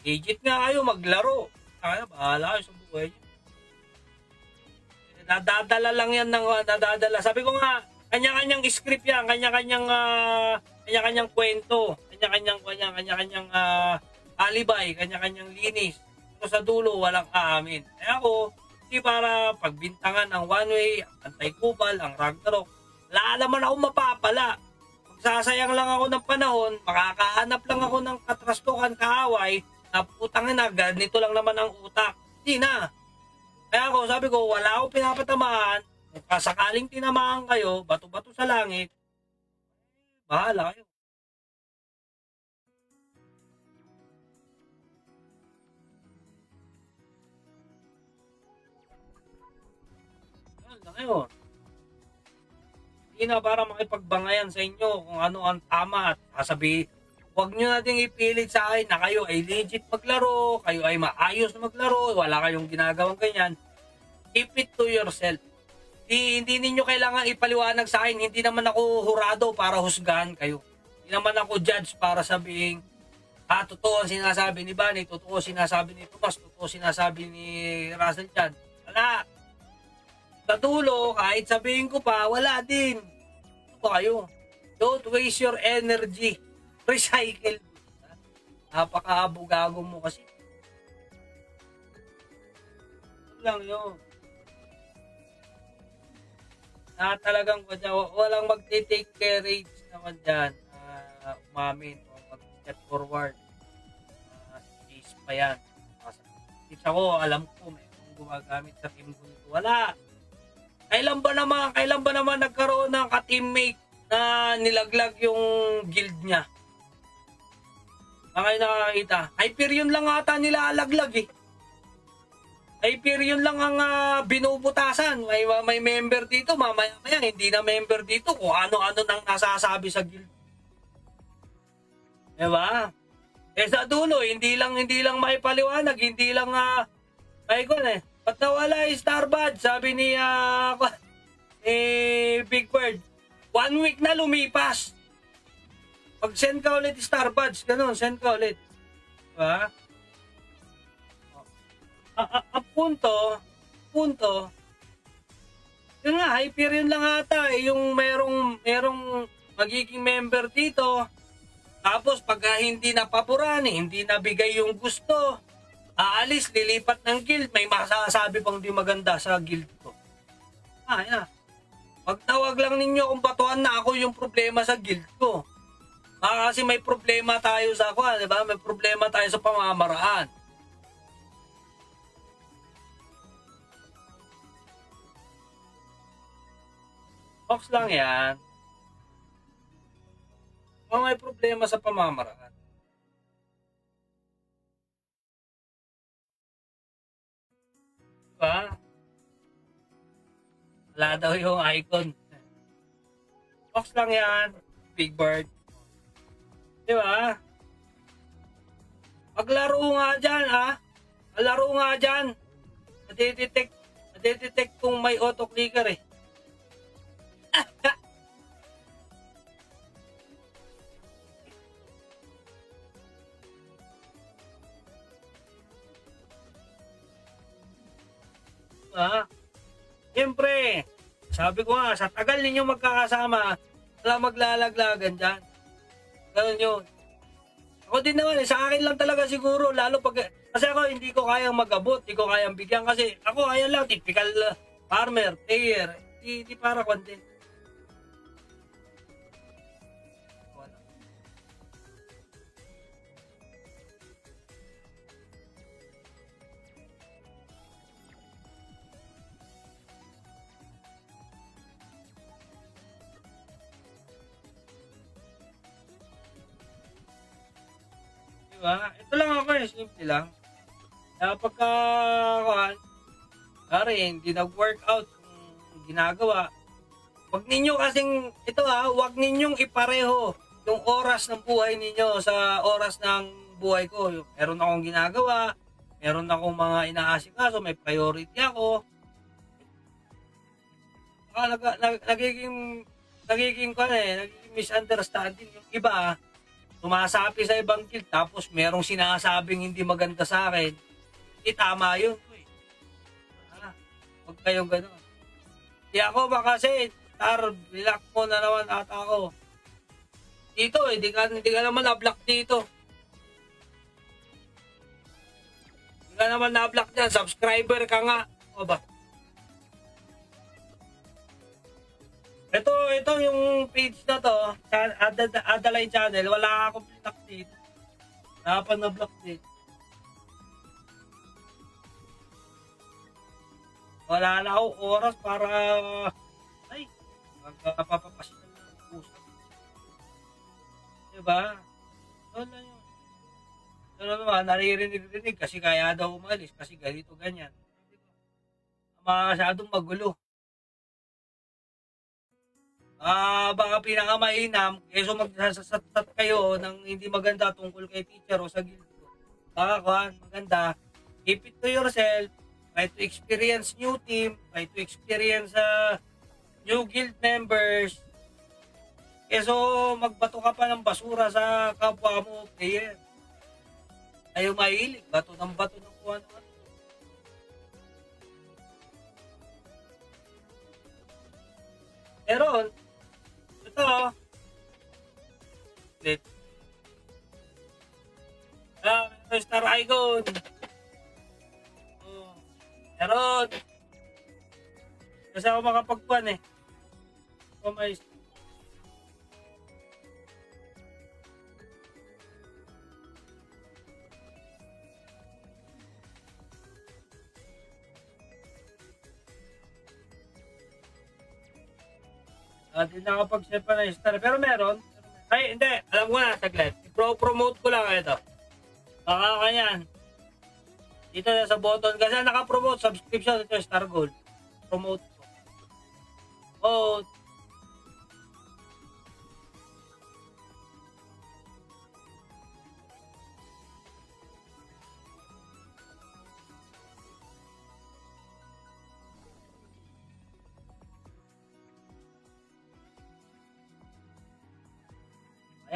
legit nga kayo, maglaro. Bahala kayo sa buhay nyo. Nadadala lang yan nadadala. Sabi ko nga, kanya-kanyang script yan, kanya-kanyang kwento, kanya-kanyang alibay, kanya-kanyang linis. Pero sa dulo, walang aamin. Kaya ako, hindi para pagbintangan ang one way, ang antay-kubal, ang Ragnarok. Wala naman ako mapapala. sasayang lang ako ng panahon, makakahanap lang ako ng katrastukan, kaaway, na putang na, ganito lang naman ang utak. Hindi na. Kaya ako, sabi ko, wala akong pinapatamaan. Kung kasakaling tinamaan kayo, bato-bato sa langit, bahala kayo. Yan lang yun. Hindi na para makipagbangayan sa inyo kung ano ang tama at sasabihin, huwag nyo natin ipilit sa akin na kayo ay legit maglaro, kayo ay maayos na maglaro, wala kayong ginagawang ganyan. Keep it to yourself. Hindi ninyo kailangan ipaliwanag sa akin, hindi naman ako hurado para husgahan kayo. Hindi naman ako judge para sabihin, totoo ang sinasabi ni Bani, totoo sinasabi ni Tomas, totoo sinasabi ni Russell Chan. Wala. Sa dulo, kahit sabihin ko pa, wala din. Ano ba kayo? Don't waste your energy. Recycle. Napaka-abugago mo kasi. Ano lang yun. Na talagang walang mag-take carriage naman dyan. Umamin o mag-step forward. Case pa yan. Tips ako, alam ko, may gumagamit sa team ko nito. Wala. Kailan ba naman nagkaroon ng ka-teammate na nilaglag yung guild niya? Ang kayo nakakita. Hyperion lang ata nila alaglag eh. Hyperion lang ang binubutasan. May member dito, mamaya hindi na member dito kung ano-ano nang nasasabi sa guild. Diba? Sa dulo, hindi lang maipaliwanag, hindi lang ba't nawala yung Starbud? Sabi ni Big Bird. 1 week na lumipas. Pag-send ka ulit Starbuds, ganun, send ka ulit. Diba? Ang punto, yun nga, Hyperion lang ata yung merong magiging member dito. Tapos pag hindi napaboran, hindi nabigay yung gusto, aalis, lilipat ng guild, may masasabi pang di maganda sa guild ko. Yan. Magtawag lang ninyo kung batuan na ako yung problema sa guild ko. Kasi may problema tayo sa di ba? May problema tayo sa pamamaraan. Box lang yan. Kung may problema sa pamamaraan. Diba? Wala daw yung icon. Box lang yan. Big Bird. Diba? Maglaro nga dyan, Maglaro nga dyan. Nadidetect kung may auto-clicker eh. Siyempre, sabi ko nga, sa tagal ninyo magkakasama, wala maglalaglagan dyan. Ganun yun. Ako din naman, sa akin lang talaga siguro, lalo pag, kasi ako hindi ko kayang mag-abot, hindi ko kayang bigyan, kasi ako ayan lang, typical farmer, player, hindi para content. Diba? Ito lang ako simple lang. Kaya pagka, hindi nag-workout kung ginagawa, wag ninyo kasing, wag ninyong ipareho yung oras ng buhay ninyo sa oras ng buhay ko. Meron akong ginagawa, meron akong mga inaasikaso, may priority ako. Nagiging misunderstanding yung iba, tumasapi sa ibang guild tapos merong sinasabing hindi maganda sa akin, tama yun. Huwag kayong gano'n. Di ako ba kasi, relax mo na naman ata ako. Dito hindi ka naman na-block dito. Hindi ka naman na-block dyan, subscriber ka nga. O ba? Ito lang yung page na to, Adaline Channel, wala akong block dito. Dapat na block dito. Wala na akong oras para, ay, magpapapasyal na ng puso. Diba? Doon na yun. Ano naman, naririnig-rinig kasi kaya daw umalis, kasi ganito, ganyan. Diba? Masyadong magulo. Baka pinakamainam, keso magsasasat kayo ng hindi maganda tungkol kay teacher o sa guild ko. Baka kuhan, maganda, keep it to yourself, try to experience new team, try to experience new guild members, keso magbato ka pa ng basura sa kapwa mo player. Ayaw mahilig, bato ng kuha naman. Meron, ito, Star Icon. Oh, meron. Kasi ako makapagpuan eh. Oh, may di nakapag-set pa na yung star. Pero meron. Ay, hindi. Alam ko na, saglit. I-promote ko lang ito. Baka kanyan. Dito na sa button. Kasi naka-promote subscription ito yung Star Gold. Promote ko. Oh.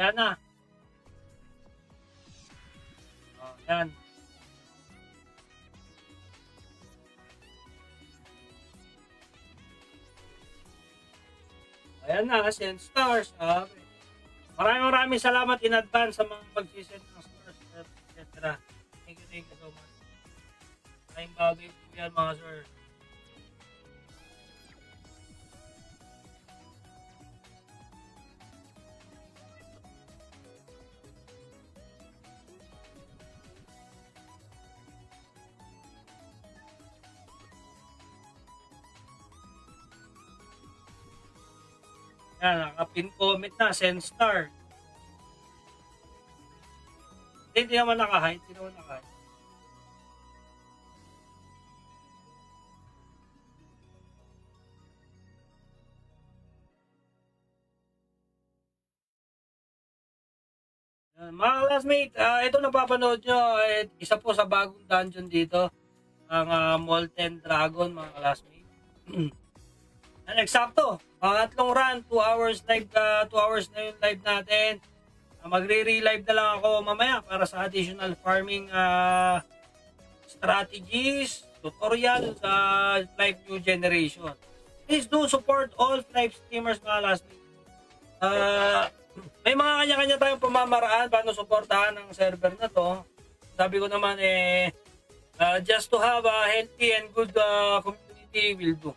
Ayan na. Oh, ayan. Ayan na, send stars. Maraming salamat in advance sa mga mag-send ng stars, etc. Thank you so much. Maraming bagay po yan mga sir. Yan, naka-pin comment na, send star. Hindi naman naka-hide, hindi naman naka-hide. Mga classmate, ito napapanood nyo, isa po sa bagong dungeon dito, ang Molten Dragon, mga classmate. Eksakto, pangatlong run, 2 hours live, 2 hours na yung live natin. Magre-relive na lang ako mamaya para sa additional farming strategies, tutorial sa live new generation. Please do support all live streamers, mga classmate. May mga kanya-kanya tayong pamamaraan paano suportahan ang server na to. Sabi ko naman just to have a healthy and good community will do.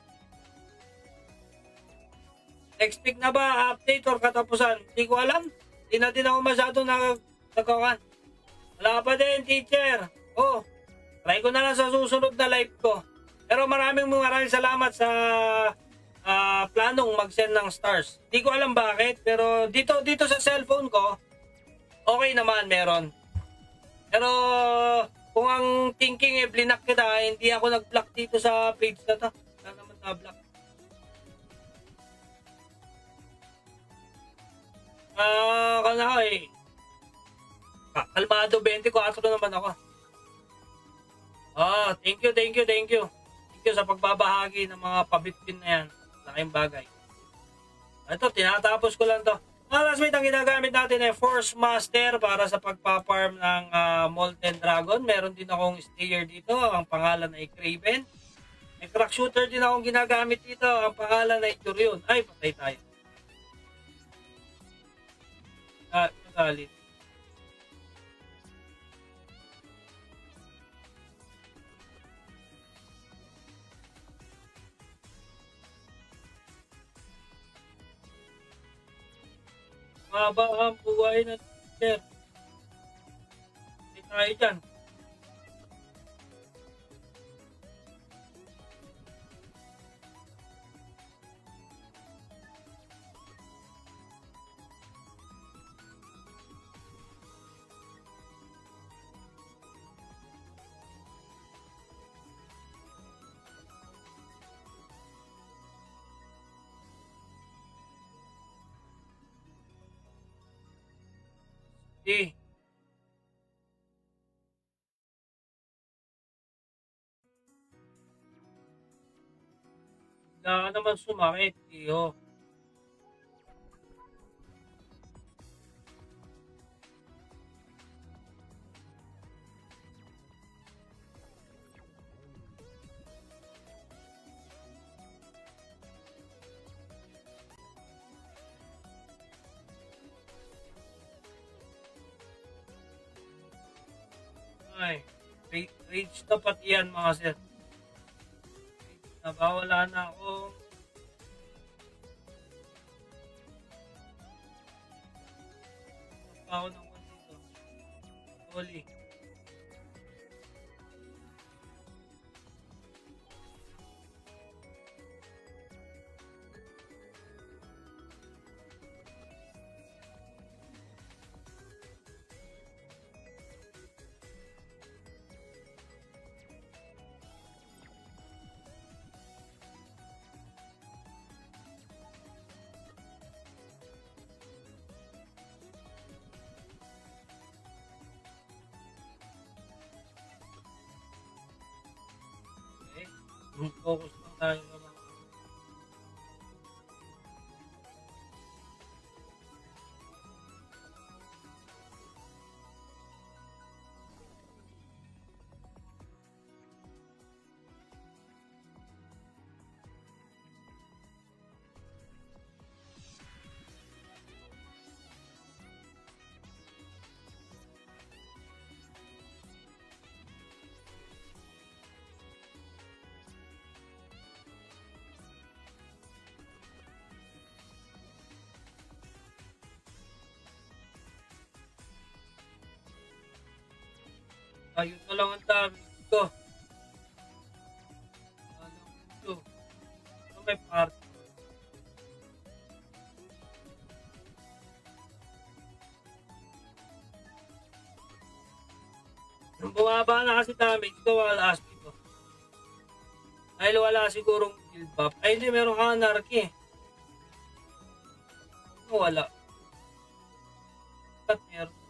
Next week na ba update or katapusan? Hindi ko alam. Hindi na din ako masyado nagkakan. Wala pa din, teacher. Try ko na lang sa susunod na live ko. Pero maraming salamat sa planong mag-send ng stars. Hindi ko alam bakit, pero dito sa cellphone ko, okay naman, meron. Pero kung ang thinking blinak kita, hindi ako nag-block dito sa page na to. Wala naman na-block. Kalmado 24 naman ako. Thank you. Thank you sa pagbabahagi ng mga pabitpin na yan. Laking bagay. Ito, tinatapos ko lang to. Mga classmate, ang ginagamit natin ay Force Master para sa pagpaparm ng Molten Dragon. Meron din akong stayer dito. Ang pangalan ay Craven. May crack shooter din akong ginagamit dito. Ang pangalan ay Jurion. Ay, patay tayo. Galit. Mahaba ang buhay ng Twitter. Hindi tayo dyan. Hindi. Wala ka naman sumakit, Tiyo. Ay, rage na pati yan mga sir. Wala na akong ako ng dito. Oli. Okay. Focus lang tayo sa mga ayun na lang ang dami dito. Alam dito. Ito may party. Nung bumaba na kasi damage ko, wala dito. Dahil wala sigurong build buff. Ay hindi, meron kang anarchy. Wala. Ba't meron?